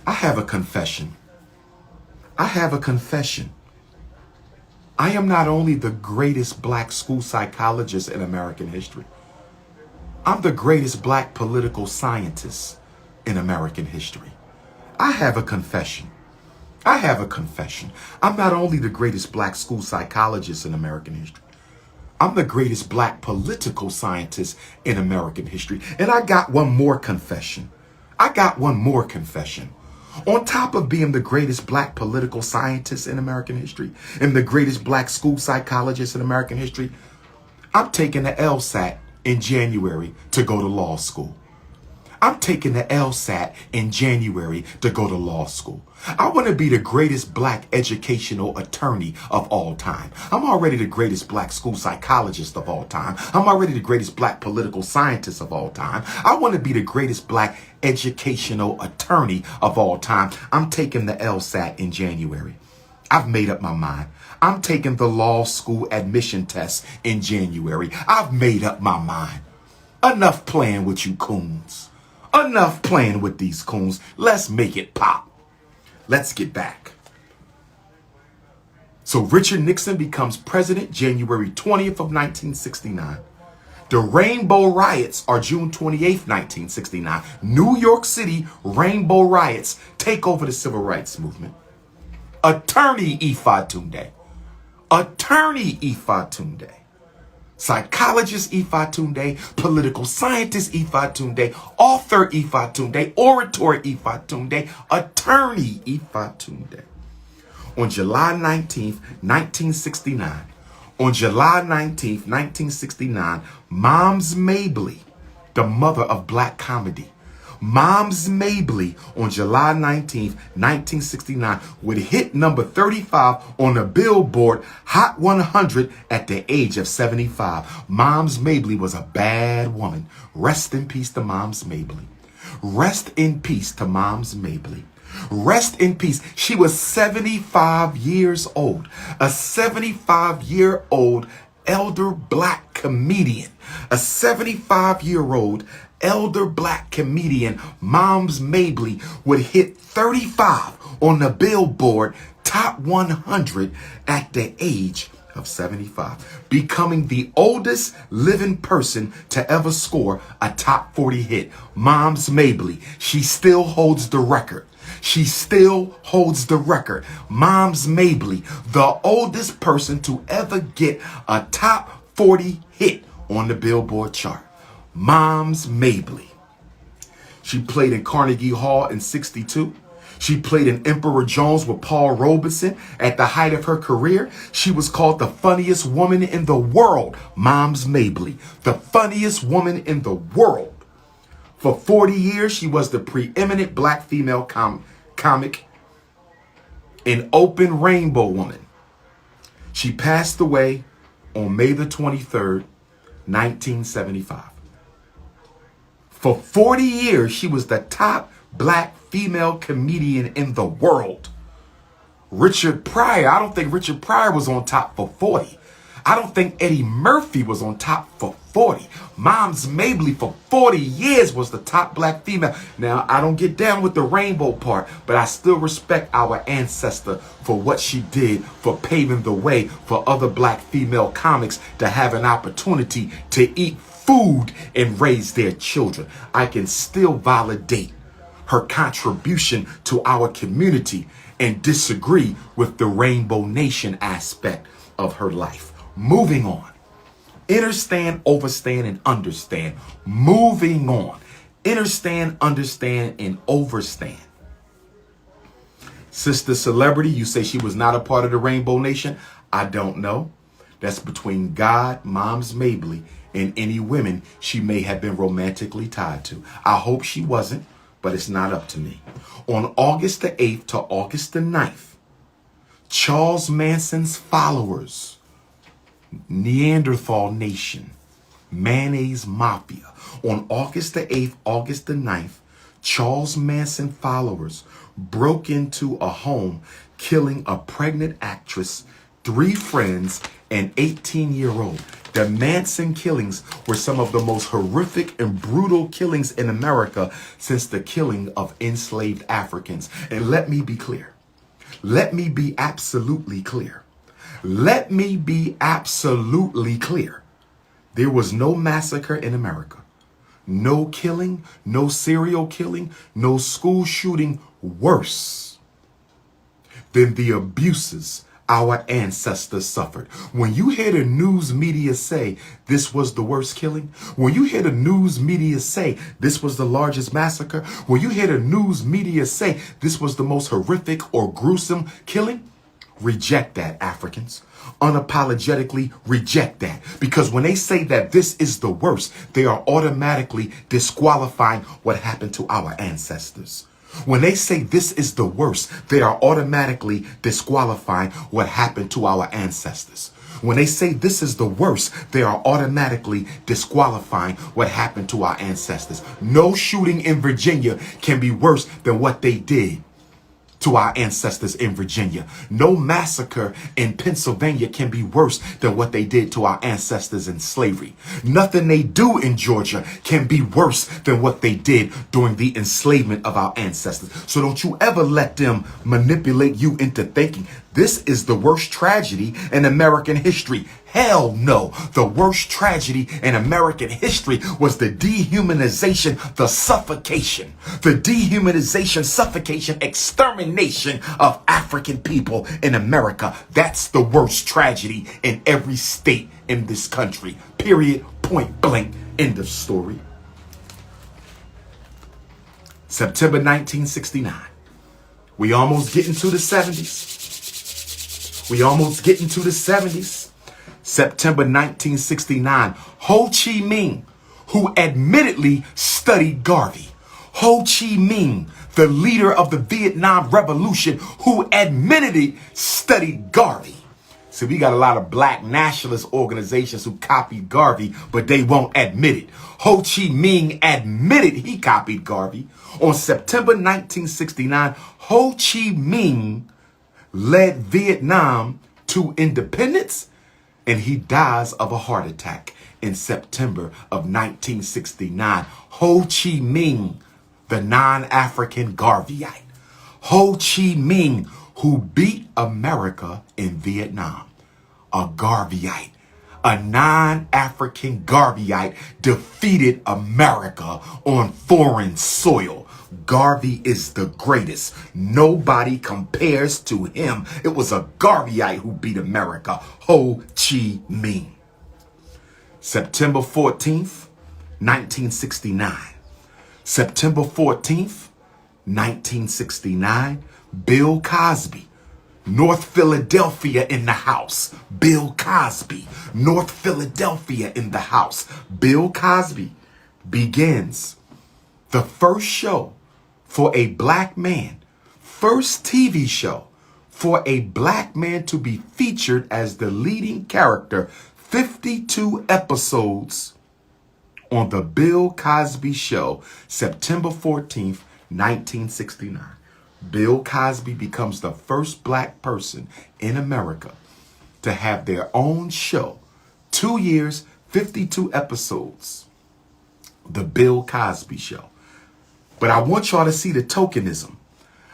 A: I have a confession. I am not only the greatest black school psychologist in American history. I'm the greatest black political scientist in American history. I have a confession. I'm not only the greatest black school psychologist in American history. I'm the greatest black political scientist in American history. And I got one more confession. On top of being the greatest black political scientist in American history and the greatest black school psychologist in American history, I'm taking the LSAT in January to go to law school. I want to be the greatest black educational attorney of all time. I'm already the greatest black school psychologist of all time. I'm already the greatest black political scientist of all time. I want to be the greatest black educational attorney of all time. I'm taking the LSAT in January. I've made up my mind. I'm taking the law school admission test in January. I've made up my mind. Enough playing with you coons. Enough playing with these coons. Let's make it pop. Let's get back. So Richard Nixon becomes president January 20th of 1969. The Rainbow Riots are June 28th, 1969. New York City Rainbow Riots take over the civil rights movement. Attorney Ifatunde. Attorney Ifatunde. Psychologist Ifatunde, political scientist Ifatunde, author Ifatunde, orator Ifatunde, attorney Ifatunde. On July 19th, 1969, on July 19th, 1969, Moms Mabley, the mother of black comedy, Moms Mabley on July 19th, 1969 would hit number 35 on the Billboard Hot 100 at the age of 75. Moms Mabley was a bad woman. Rest in peace to Moms Mabley. Rest in peace to Moms Mabley. Rest in peace. She was 75 years old. A 75-year-old elder black comedian. A 75-year-old elder black comedian, Moms Mabley, would hit 35 on the Billboard Top 100 at the age of 75, becoming the oldest living person to ever score a top 40 hit. Moms Mabley, she still holds the record. She still holds the record. Moms Mabley, the oldest person to ever get a top 40 hit on the Billboard chart. Moms Mabley. She played in Carnegie Hall in '62. She played in Emperor Jones with Paul Robeson. At the height of her career, she was called the funniest woman in the world. Moms Mabley, the funniest woman in the world. For 40 years, she was the preeminent black female comic, an open rainbow woman. She passed away on May the 23rd, 1975. For 40 years, she was the top black female comedian in the world. Richard Pryor, I don't think Richard Pryor was on top for 40. I don't think Eddie Murphy was on top for 40. Moms Mabley for 40 years was the top black female. Now, I don't get down with the rainbow part, but I still respect our ancestor for what she did for paving the way for other black female comics to have an opportunity to eat food and raise their children. I can still validate her contribution to our community and disagree with the Rainbow Nation aspect of her life. Moving on. Understand, overstand, and understand. Moving on. Understand, understand, and overstand. Sister Celebrity, you say she was not a part of the Rainbow Nation? I don't know. That's between God, Moms Mabley, and any women she may have been romantically tied to. I hope she wasn't, but it's not up to me. On August the 8th to August the 9th, Charles Manson's followers, Neanderthal Nation, Mayonnaise Mafia. On August the 8th, August the 9th, Charles Manson followers broke into a home, killing a pregnant actress, 3 friends, and 18-year-old. The Manson killings were some of the most horrific and brutal killings in America since the killing of enslaved Africans. And let me be clear. Let me be absolutely clear. Let me be absolutely clear. There was no massacre in America. No killing, no serial killing, no school shooting worse than the abuses our ancestors suffered. When you hear the news media say this was the worst killing, when you hear the news media say this was the largest massacre, when you hear the news media say this was the most horrific or gruesome killing, reject that, Africans. Unapologetically reject that. Because when they say that this is the worst, they are automatically disqualifying what happened to our ancestors. When they say this is the worst, they are automatically disqualifying what happened to our ancestors. When they say this is the worst, they are automatically disqualifying what happened to our ancestors. No shooting in Virginia can be worse than what they did to our ancestors in Virginia. No massacre in Pennsylvania can be worse than what they did to our ancestors in slavery. Nothing they do in Georgia can be worse than what they did during the enslavement of our ancestors. So don't you ever let them manipulate you into thinking this is the worst tragedy in American history. Hell no. The worst tragedy in American history was the dehumanization, the suffocation, suffocation, extermination extermination of African people in America. That's the worst tragedy in every state in this country. Period. Point blank. End of story. September 1969. We almost getting to the 70s. We almost getting to the 70s. September 1969. Ho Chi Minh, who admittedly studied Garvey. Ho Chi Minh, the leader of the Vietnam Revolution, who admittedly studied Garvey. So we got a lot of black nationalist organizations who copied Garvey, but they won't admit it. Ho Chi Minh admitted he copied Garvey. On September 1969, Ho Chi Minh led Vietnam to independence, and he dies of a heart attack in September of 1969. Ho Chi Minh, the non-African Garveyite. Ho Chi Minh, who beat America in Vietnam. A Garveyite, a non-African Garveyite defeated America on foreign soil. Garvey is the greatest. Nobody compares to him. It was a Garveyite who beat America. Ho Chi Minh. September 14th, 1969. September 14th, 1969. Bill Cosby. North Philadelphia in the house. Bill Cosby. North Philadelphia in the house. Bill Cosby begins the first show for a black man. First TV show for a black man to be featured as the leading character. 52 episodes on the Bill Cosby Show. September 14th, 1969. Bill Cosby becomes the first black person in America to have their own show. 2 years, 52 episodes. The Bill Cosby Show. But I want y'all to see the tokenism.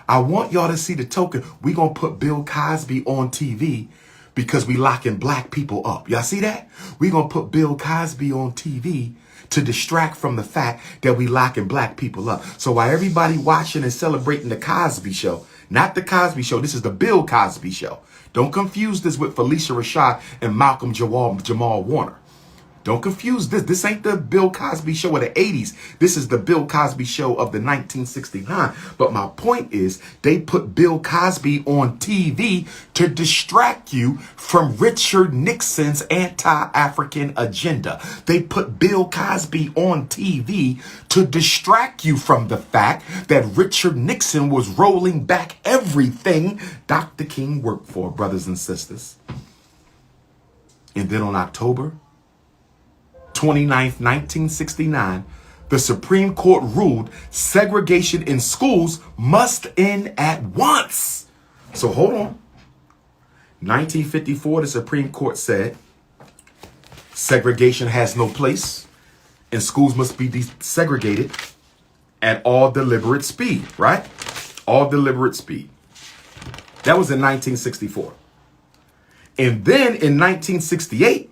A: I want y'all to see the token. We're going to put Bill Cosby on TV because we locking black people up. Y'all see that? We're going to put Bill Cosby on TV to distract from the fact that we locking black people up. So while everybody watching and celebrating the Cosby Show, not the Cosby Show, this is the Bill Cosby Show. Don't confuse this with Felicia Rashad and Malcolm Jamal Warner. Don't confuse this. This ain't the Bill Cosby Show of the 80s. This is the Bill Cosby Show of the 1969. But my point is, they put Bill Cosby on TV to distract you from Richard Nixon's anti-African agenda. They put Bill Cosby on TV to distract you from the fact that Richard Nixon was rolling back everything Dr. King worked for, brothers and sisters. And then on October 29th, 1969, the Supreme Court ruled segregation in schools must end at once. So hold on. 1954, the Supreme Court said segregation has no place and schools must be desegregated at all deliberate speed, right? All deliberate speed. That was in 1964. And then in 1968,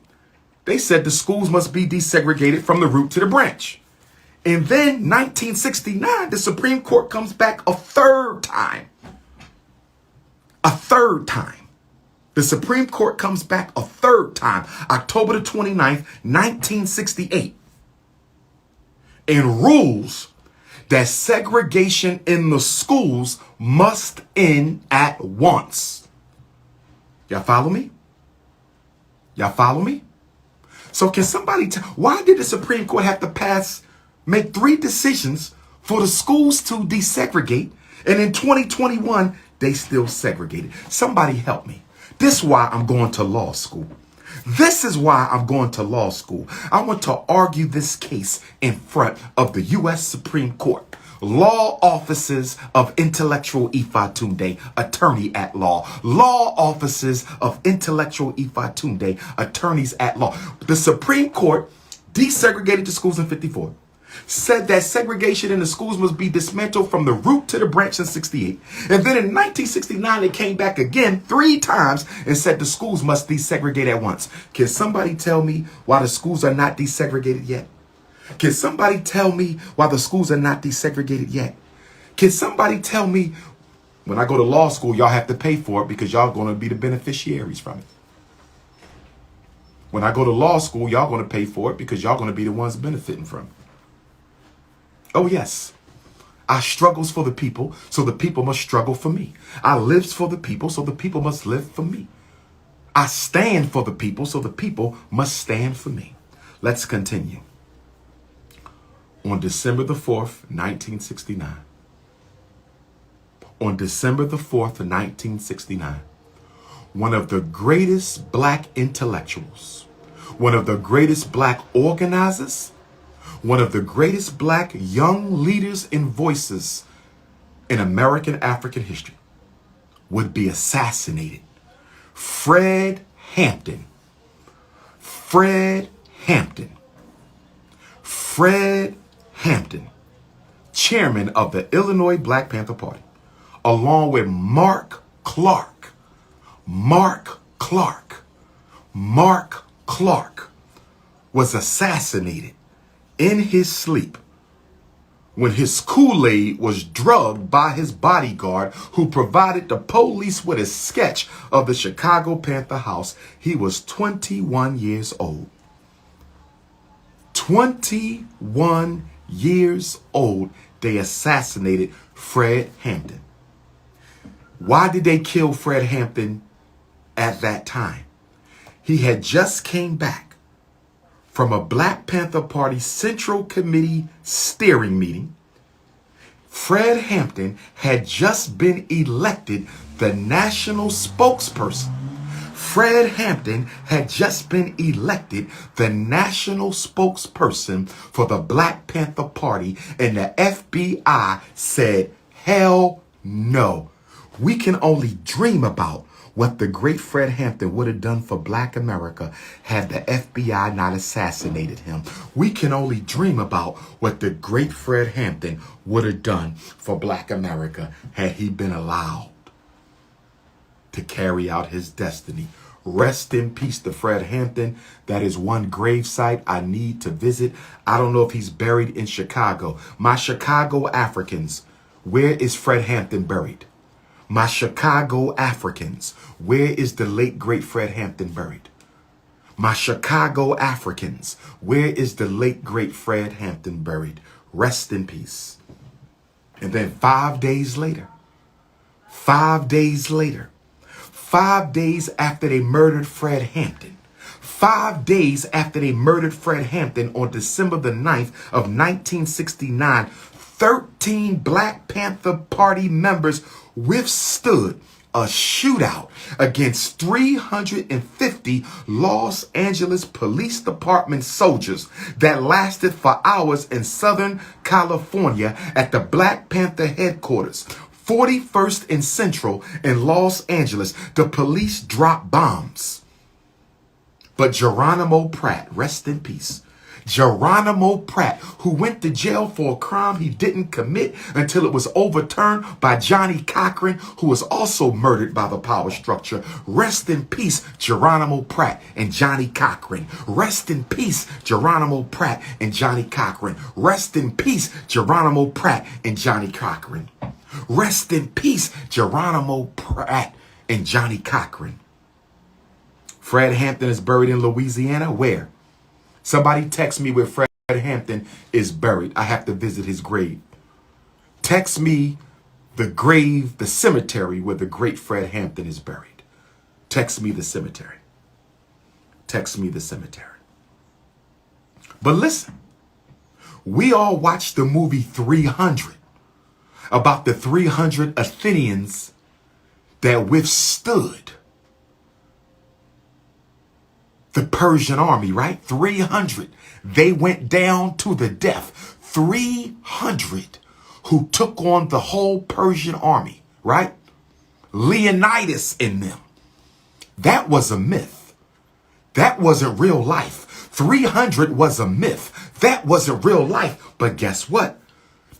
A: they said the schools must be desegregated from the root to the branch. And then 1969, the Supreme Court comes back a third time. A third time. The Supreme Court comes back a third time, October the 29th, 1968, and rules that segregation in the schools must end at once. Y'all follow me? Y'all follow me? So can somebody tell, why did the Supreme Court have to make 3 decisions for the schools to desegregate, and in 2021, they still segregated? Somebody help me. This is why I'm going to law school. This is why I'm going to law school. I want to argue this case in front of the U.S. Supreme Court. Law offices of intellectual Ifatunde, attorney at law. Law offices of intellectual Ifatunde, attorneys at law. The Supreme Court desegregated the schools in 54. Said that segregation in the schools must be dismantled from the root to the branch in 68. And then in 1969, they came back again 3 times and said the schools must desegregate at once. Can somebody tell me why the schools are not desegregated yet? Can somebody tell me why the schools are not desegregated yet? Can somebody tell me When I go to law school, y'all have to pay for it because y'all going to be the beneficiaries from it. When I go to law school, y'all going to pay for it because y'all going to be the ones benefiting from it. Oh, yes. I struggles for the people, so the people must struggle for me. I lives for the people, so the people must live for me. I stand for the people, so the people must stand for me. Let's continue. On December the 4th, 1969. On December the 4th, 1969, one of the greatest black intellectuals, one of the greatest black organizers, one of the greatest black young leaders and voices in American African history would be assassinated. Fred Hampton. Fred Hampton. Fred Hampton, chairman of the Illinois Black Panther Party, along with Mark Clark. Mark Clark was assassinated in his sleep when his Kool-Aid was drugged by his bodyguard who provided the police with a sketch of the Chicago Panther House. He was 21 years old. 21 years old, they assassinated Fred Hampton. Why did they kill Fred Hampton at that time? He had just came back from a Black Panther Party Central Committee steering meeting. Fred Hampton had just been elected the national spokesperson. Fred Hampton had just been elected the national spokesperson for the Black Panther Party, and the FBI said, hell no. We can only dream about what the great Fred Hampton would have done for Black America had the FBI not assassinated him. We can only dream about what the great Fred Hampton would have done for Black America had he been allowed to carry out his destiny. Rest in peace to Fred Hampton. That is one gravesite I need to visit. I don't know if he's buried in Chicago. My Chicago Africans, where is Fred Hampton buried? My Chicago Africans, where is the late great Fred Hampton buried? My Chicago Africans, where is the late great Fred Hampton buried? Rest in peace. And then 5 days later, 5 days after they murdered Fred Hampton, 5 days after they murdered Fred Hampton on December the 9th of 1969, 13 Black Panther Party members withstood a shootout against 350 Los Angeles Police Department soldiers that lasted for hours in Southern California at the Black Panther headquarters, 41st and Central in Los Angeles. The police dropped bombs. But Geronimo Pratt, rest in peace, Geronimo Pratt, who went to jail for a crime he didn't commit until it was overturned by Johnny Cochran, who was also murdered by the power structure. Rest in peace, Geronimo Pratt and Johnny Cochran. Rest in peace, Geronimo Pratt and Johnny Cochran. Rest in peace, Geronimo Pratt and Johnny Cochran. Rest in peace, Geronimo Pratt and Johnny Cochran. Fred Hampton is buried in Louisiana. Where? Somebody text me where Fred Hampton is buried. I have to visit his grave. Text me the grave, the cemetery where the great Fred Hampton is buried. Text me the cemetery. Text me the cemetery. But listen, we all watched the movie 300 about the 300 Athenians that withstood the Persian army, right? 300. They went down to the death. 300 who took on the whole Persian army, right? Leonidas in them. That was a myth. That wasn't real life. 300 was a myth. That wasn't real life. But guess what?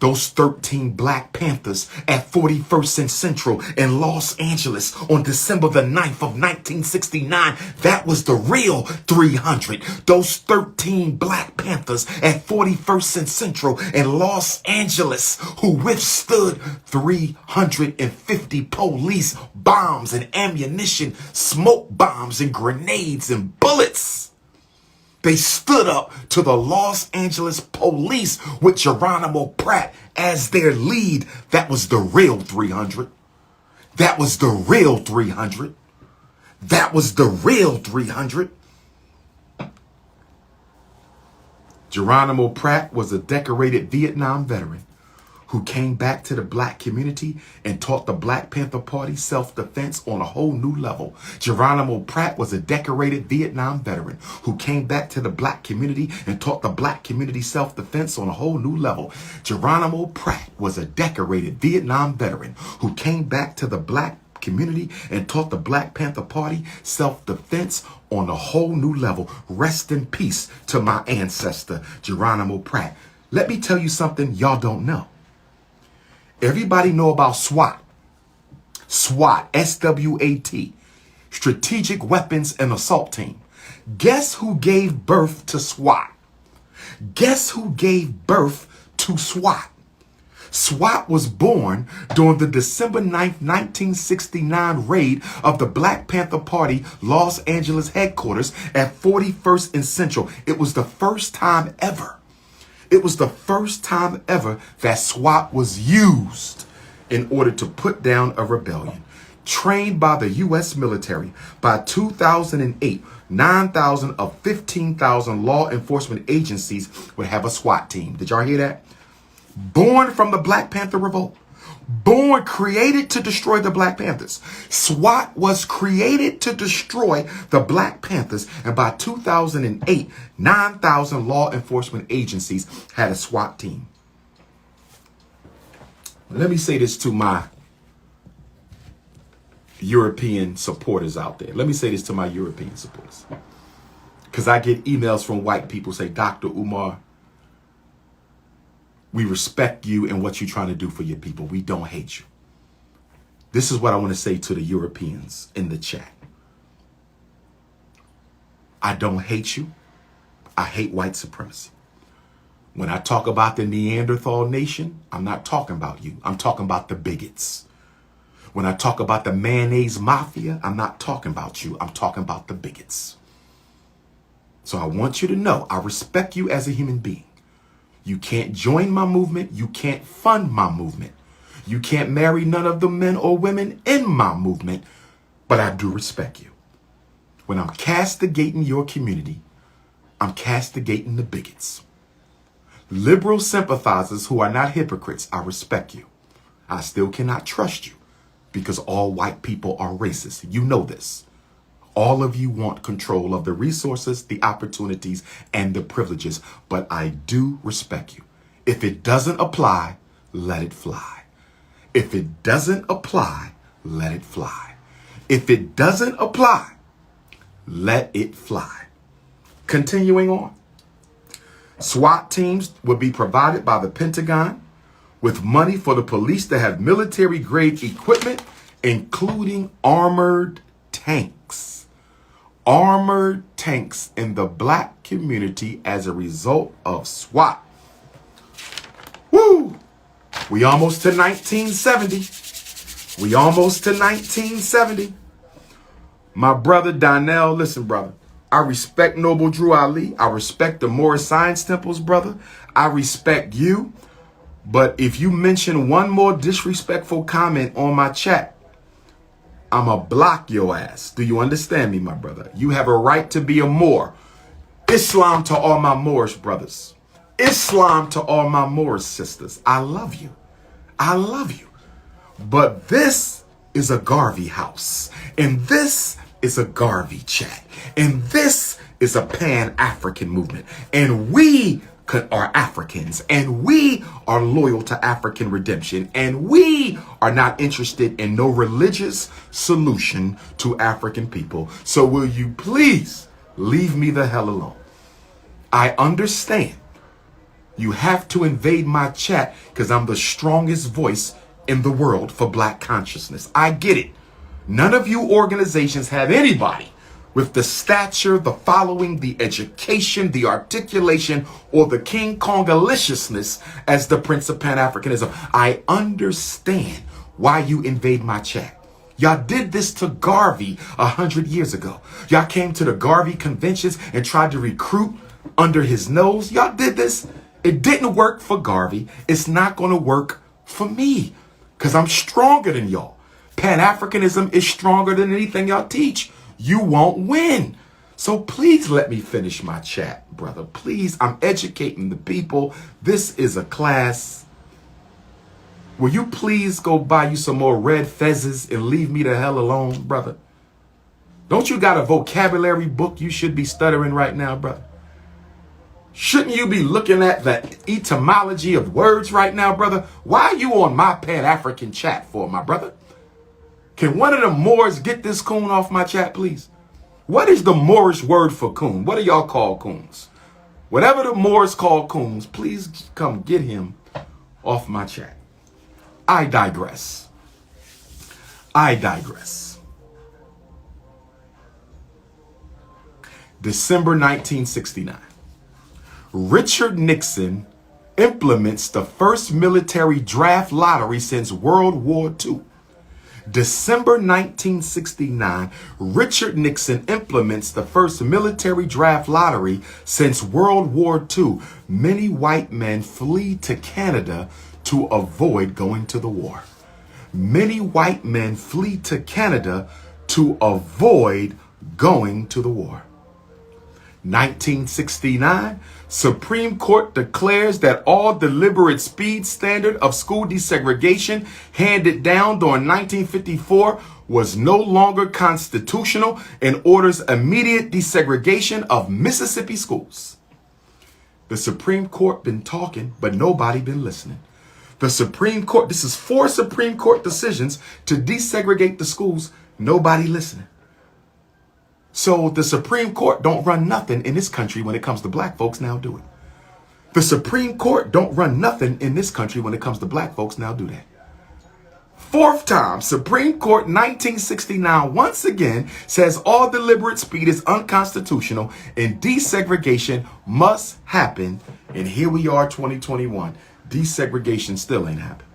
A: Those 13 Black Panthers at 41st and Central in Los Angeles on December the 9th of 1969, that was the real 300. Those 13 Black Panthers at 41st and Central in Los Angeles who withstood 350 police bombs and ammunition, smoke bombs and grenades and bullets. They stood up to the Los Angeles police with Geronimo Pratt as their lead. That was the real 300. That was the real 300. That was the real 300. Geronimo Pratt was a decorated Vietnam veteran who came back to the Black community and taught the Black Panther Party self-defense on a whole new level. Geronimo Pratt was a decorated Vietnam veteran who came back to the Black community and taught the Black community self-defense on a whole new level. Geronimo Pratt was a decorated Vietnam veteran who came back to the Black community and taught the Black Panther Party self-defense on a whole new level. Rest in peace to my ancestor, Geronimo Pratt. Let me tell you something y'all don't know. Everybody know about SWAT. SWAT, S-W-A-T, Strategic Weapons and Assault Team. Guess who gave birth to SWAT? Guess who gave birth to SWAT? SWAT was born during the December 9th, 1969 raid of the Black Panther Party Los Angeles headquarters at 41st and Central. It was the first time ever. It was the first time ever that SWAT was used in order to put down a rebellion. Trained by the U.S. military, by 2008, 9,000 of 15,000 law enforcement agencies would have a SWAT team. Did y'all hear that? Born from the Black Panther Revolt. Born, created to destroy the Black Panthers. SWAT was created to destroy the Black Panthers. And by 2008, 9,000 law enforcement agencies had a SWAT team. Let me say this to my European supporters out there. Let me say this to my European supporters. Because I get emails from white people say, Dr. Umar, we respect you and what you're trying to do for your people. We don't hate you. This is what I want to say to the Europeans in the chat. I don't hate you. I hate white supremacy. When I talk about the Neanderthal nation, I'm not talking about you. I'm talking about the bigots. When I talk about the mayonnaise mafia, I'm not talking about you. I'm talking about the bigots. So I want you to know, I respect you as a human being. You can't join my movement. You can't fund my movement. You can't marry none of the men or women in my movement, but I do respect you. When I'm castigating your community, I'm castigating the bigots. Liberal sympathizers who are not hypocrites, I respect you. I still cannot trust you because all white people are racist. You know this. All of you want control of the resources, the opportunities, and the privileges, but I do respect you. If it doesn't apply, let it fly. If it doesn't apply, let it fly. If it doesn't apply, let it fly. Continuing on. SWAT teams would be provided by the Pentagon with money for the police to have military-grade equipment, including armored tanks. Armored tanks in the Black community as a result of SWAT. Woo! We almost to 1970. We almost to 1970. My brother Donnell, listen, brother. I respect Noble Drew Ali. I respect the Morris Science Temples, brother. I respect you. But if you mention one more disrespectful comment on my chat, I'ma block your ass. Do you understand me, my brother? You have a right to be a Moor. Islam to all my Moorish brothers. Islam to all my Moorish sisters. I love you. I love you. But this is a Garvey house. And this is a Garvey chat. And this is a Pan-African movement. And we are Africans, and we are loyal to African redemption, and we are not interested in no religious solution to African people. So will you please leave me the hell alone? I understand You have to invade my chat because I'm the strongest voice in the world for black consciousness. I get it. None of you organizations have anybody with the stature, the following, the education, the articulation, or the kingkongconsciousness as the Prince of Pan-Africanism. I understand why you invade my chat. Y'all did this to Garvey 100 years ago. Y'all came to the Garvey conventions and tried to recruit under his nose. Y'all did this. It didn't work for Garvey. It's not going to work for me because I'm stronger than y'all. Pan-Africanism is stronger than anything y'all teach. You won't win. So please let me finish my chat, brother. Please, I'm educating the people. This is a class. Will you please go buy you some more red fezzes and leave me the hell alone, brother? Don't you got a vocabulary book you should be stuttering right now, brother? Shouldn't you be looking at the etymology of words right now, brother? Why are you on my Pan-African chat for, my brother? Can one of the Moors get this coon off my chat, please? What is the Moorish word for coon? What do y'all call coons? Whatever the Moors call coons, please come get him off my chat. I digress. December 1969. Richard Nixon implements the first military draft lottery since World War II. December 1969, Richard Nixon implements the first military draft lottery since World War II. Many white men flee to Canada to avoid going to the war. Many white men flee to Canada to avoid going to the war. 1969, Supreme Court declares that all deliberate speed standard of school desegregation handed down during 1954 was no longer constitutional and orders immediate desegregation of Mississippi schools. The Supreme Court been talking, but nobody been listening. The Supreme Court, this is 4 Supreme Court decisions to desegregate the schools, nobody listening. So the Supreme Court don't run nothing in this country when it comes to black folks, now do it. The Supreme Court don't run nothing in this country when it comes to black folks, now do that. 4th time, Supreme Court 1969 once again says all deliberate speed is unconstitutional and desegregation must happen. And here we are, 2021. Desegregation still ain't happened.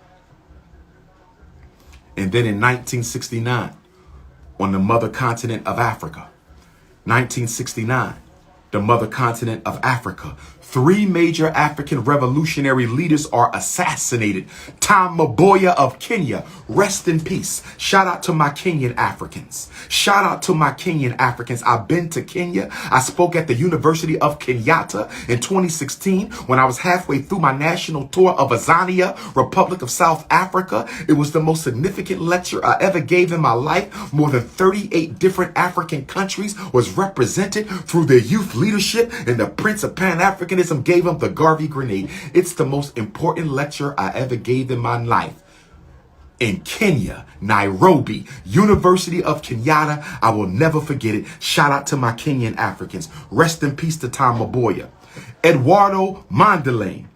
A: And then in 1969, on the mother continent of Africa, 1969, the mother continent of Africa, 3 major African revolutionary leaders are assassinated. Tom Mboya of Kenya, rest in peace. Shout out to my Kenyan Africans. Shout out to my Kenyan Africans. I've been to Kenya. I spoke at the University of Kenyatta in 2016 when I was halfway through my national tour of Azania, Republic of South Africa. It was the most significant lecture I ever gave in my life. More than 38 different African countries was represented through their youth leadership, and the Prince of Pan-Africanism gave him the Garvey grenade. It's the most important lecture I ever gave in my life. In Kenya, Nairobi, University of Kenyatta. I will never forget it. Shout out to my Kenyan Africans. Rest in peace to Tom Mboya. Eduardo Mondlane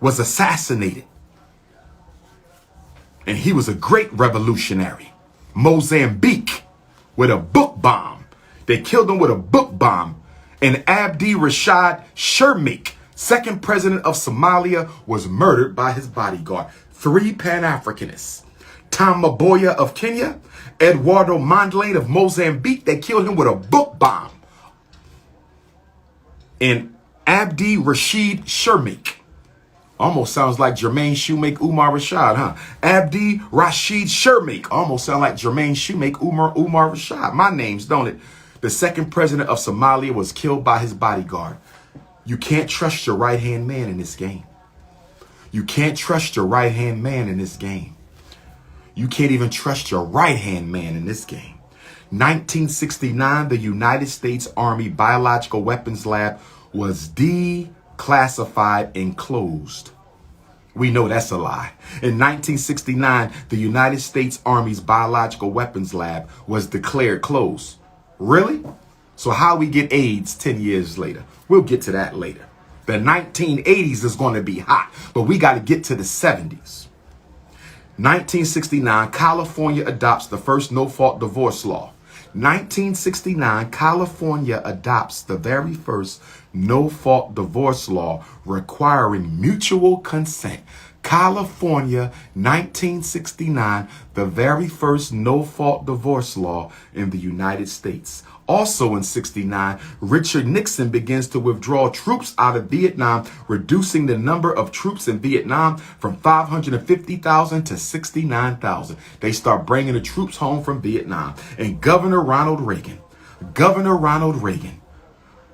A: was assassinated. And he was a great revolutionary. Mozambique with a book bomb. They killed him with a book bomb. And Abdi Rashid Shermeek, 2nd president of Somalia, was murdered by his bodyguard. 3 Pan-Africanists. Tom Mboya of Kenya, Eduardo Mondlane of Mozambique, they killed him with a book bomb. And Abdi Rashid Shermeek. Almost sounds like Jermaine Shoemake Umar Rashad, huh? Abdi Rashid Shermeek. Almost sound like Jermaine Shoemake Umar Rashad. My names, don't it? The 2nd president of Somalia was killed by his bodyguard. You can't trust your right-hand man in this game. You can't trust your right-hand man in this game. You can't even trust your right-hand man in this game. 1969, the United States Army Biological Weapons Lab was declassified and closed. We know that's a lie. In 1969, the United States Army's Biological Weapons Lab was declared closed. Really? So how we get AIDS 10 years later? We'll get to that later. The 1980s is going to be hot, but we got to get to the 70s. 1969, California adopts the first no-fault divorce law. 1969, California adopts the very first no-fault divorce law requiring mutual consent. California, 1969, the very first no-fault divorce law in the United States. Also in 69, Richard Nixon begins to withdraw troops out of Vietnam, reducing the number of troops in Vietnam from 550,000 to 69,000. They start bringing the troops home from Vietnam. And Governor Ronald Reagan,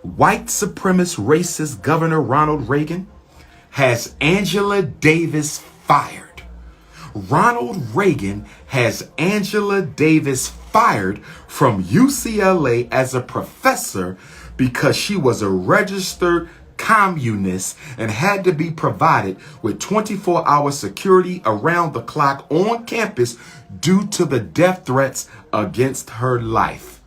A: white supremacist racist Governor Ronald Reagan, has Angela Davis fired. Ronald Reagan has Angela Davis fired from UCLA as a professor because she was a registered communist and had to be provided with 24-hour security around the clock on campus due to the death threats against her life.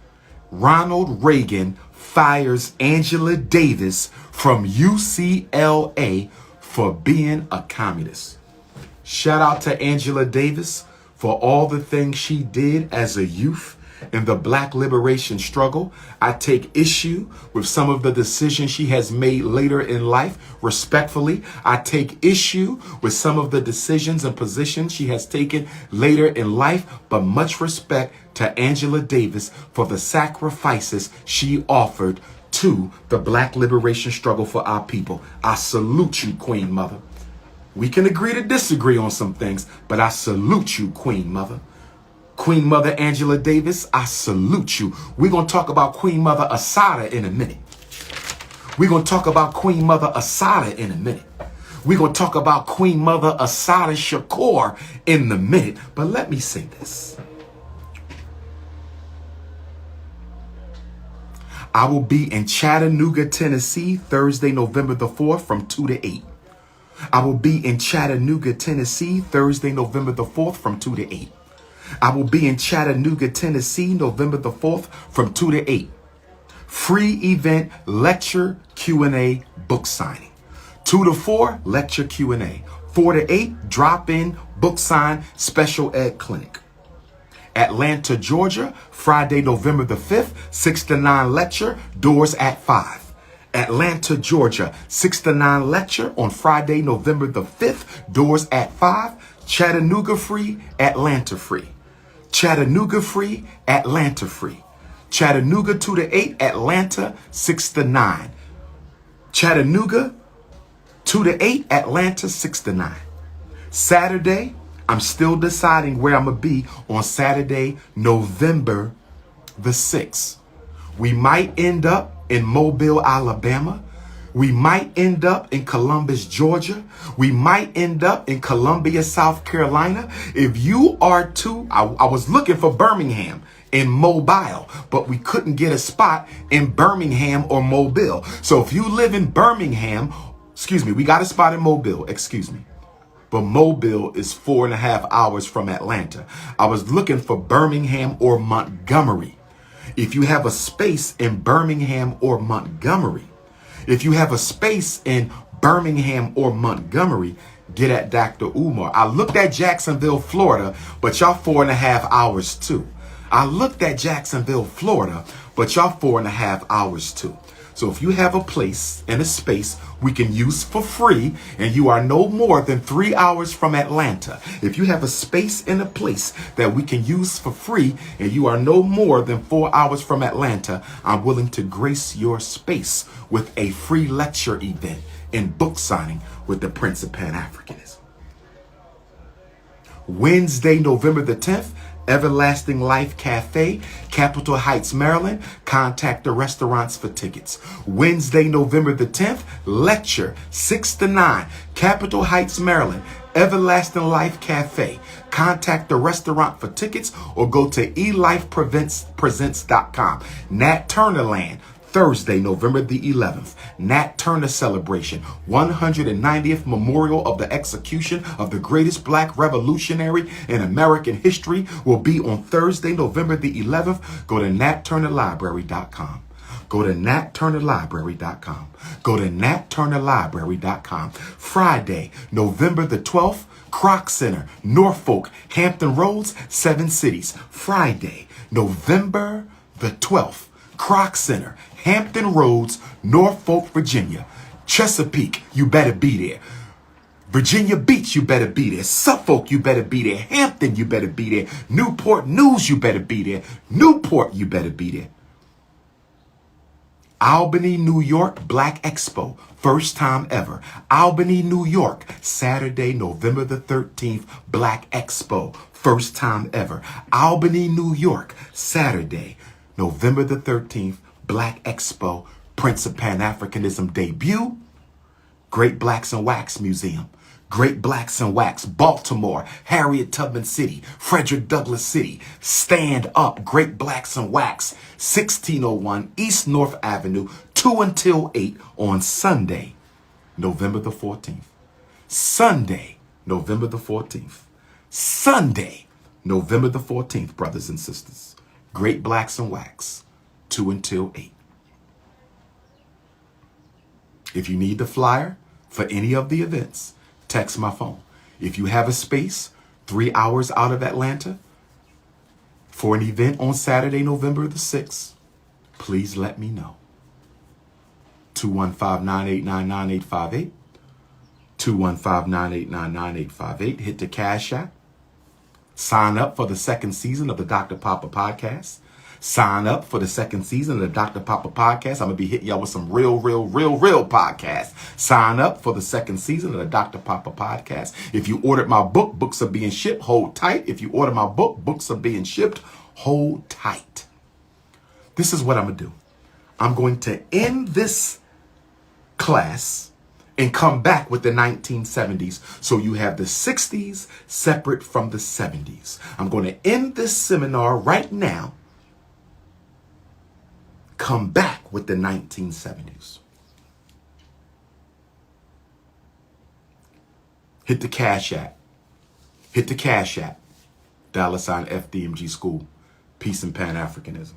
A: Ronald Reagan fires Angela Davis from UCLA for being a communist. Shout out to Angela Davis for all the things she did as a youth in the Black liberation struggle. I take issue with some of the decisions she has made later in life. Respectfully, I take issue with some of the decisions and positions she has taken later in life, but much respect to Angela Davis for the sacrifices she offered to the Black liberation struggle for our people. I salute you, Queen Mother. We can agree to disagree on some things, but I salute you, Queen Mother. Queen Mother Angela Davis, I salute you. We're going to talk about Queen Mother Assata in a minute. We're going to talk about Queen Mother Assata in a minute. We're going to talk about Queen Mother Assata Shakur in a minute. But let me say this. I will be in Chattanooga, Tennessee, Thursday, November the 4th from 2 to 8. I will be in Chattanooga, Tennessee, Thursday, November the 4th from 2 to 8. I will be in Chattanooga, Tennessee, November the 4th from 2 to 8. Free event, lecture, Q&A, book signing. 2 to 4, lecture, Q&A. 4 to 8, drop-in, book sign, special ed clinic. Atlanta, Georgia, Friday, November the 5th, 6 to 9 lecture, doors at 5. Atlanta, Georgia, 6 to 9 lecture on Friday, November the 5th, doors at 5. Chattanooga free, Atlanta free. Chattanooga free, Atlanta free. Chattanooga 2 to 8, Atlanta 6 to 9. Chattanooga 2 to 8, Atlanta 6 to 9. Saturday, I'm still deciding where I'm going to be on Saturday, November the 6th. We might end up in Mobile, Alabama. We might end up in Columbus, Georgia. We might end up in Columbia, South Carolina. If you are too, I was looking for Birmingham in Mobile, but we couldn't get a spot in Birmingham or Mobile. So if you live in Birmingham, we got a spot in Mobile, but Mobile is 4.5 hours from Atlanta. I was looking for Birmingham or Montgomery. If you have a space in Birmingham or Montgomery, get at Dr.Umar. I looked at Jacksonville, Florida, but y'all 4.5 hours too. So if you have a place and a space we can use for free, and you are no more than 3 hours from Atlanta, if you have a space and a place that we can use for free, and you are no more than 4 hours from Atlanta, I'm willing to grace your space with a free lecture event and book signing with the Prince of Pan-Africanism. Wednesday, November the 10th, Everlasting Life Cafe, Capitol Heights, Maryland. Contact the restaurants for tickets. Wednesday, November the 10th, lecture 6 to 9, Capitol Heights, Maryland. Everlasting Life Cafe. Contact the restaurant for tickets or go to elifepresents.com. Nat Turner Land, Thursday, November the 11th, Nat Turner celebration, 190th memorial of the execution of the greatest black revolutionary in American history will be on Thursday, November the 11th. Go to natturnerlibrary.com. Go to natturnerlibrary.com. Go to natturnerlibrary.com. Friday, November the 12th, Kroc Center, Norfolk, Hampton Roads, 7 cities. Friday, November the 12th, Kroc Center, Hampton Roads, Norfolk, Virginia. Chesapeake, you better be there. Virginia Beach, you better be there. Suffolk, you better be there. Hampton, you better be there. Newport News, you better be there. Newport, you better be there. Albany, New York, Black Expo. First time ever. Albany, New York, Saturday, November the 13th, Black Expo. First time ever. Albany, New York, Saturday, November the 13th, Black Expo. Prince of Pan-Africanism debut. Great Blacks in Wax Museum. Great Blacks in Wax, Baltimore, Harriet Tubman City, Frederick Douglass City. Stand up, Great Blacks in Wax, 1601 East North Avenue, 2 until 8 on Sunday, November the 14th. Sunday, November the 14th. Sunday, November the 14th, brothers and sisters. Great Blacks in Wax, 2 until 8. If you need the flyer for any of the events, text my phone. If you have a space 3 hours out of Atlanta for an event on Saturday, November the 6th, please let me know. 215-989-9858. 215-989-9858. Hit the Cash App. Sign up for the second season of the Dr.P.O.P.A podcast. Sign up for the second season of the Dr.P.O.P.A podcast. I'm going to be hitting y'all with some real podcasts. Sign up for the second season of the Dr.P.O.P.A podcast. If you ordered my book, books are being shipped. Hold tight. If you order my book, books are being shipped. Hold tight. This is what I'm going to do. I'm going to end this class and come back with the 1970s. So you have the 60s separate from the 70s. I'm going to end this seminar right now. Come back with the 1970s. Hit the Cash App. Hit the Cash App. $ FDMG School. Peace and Pan-Africanism.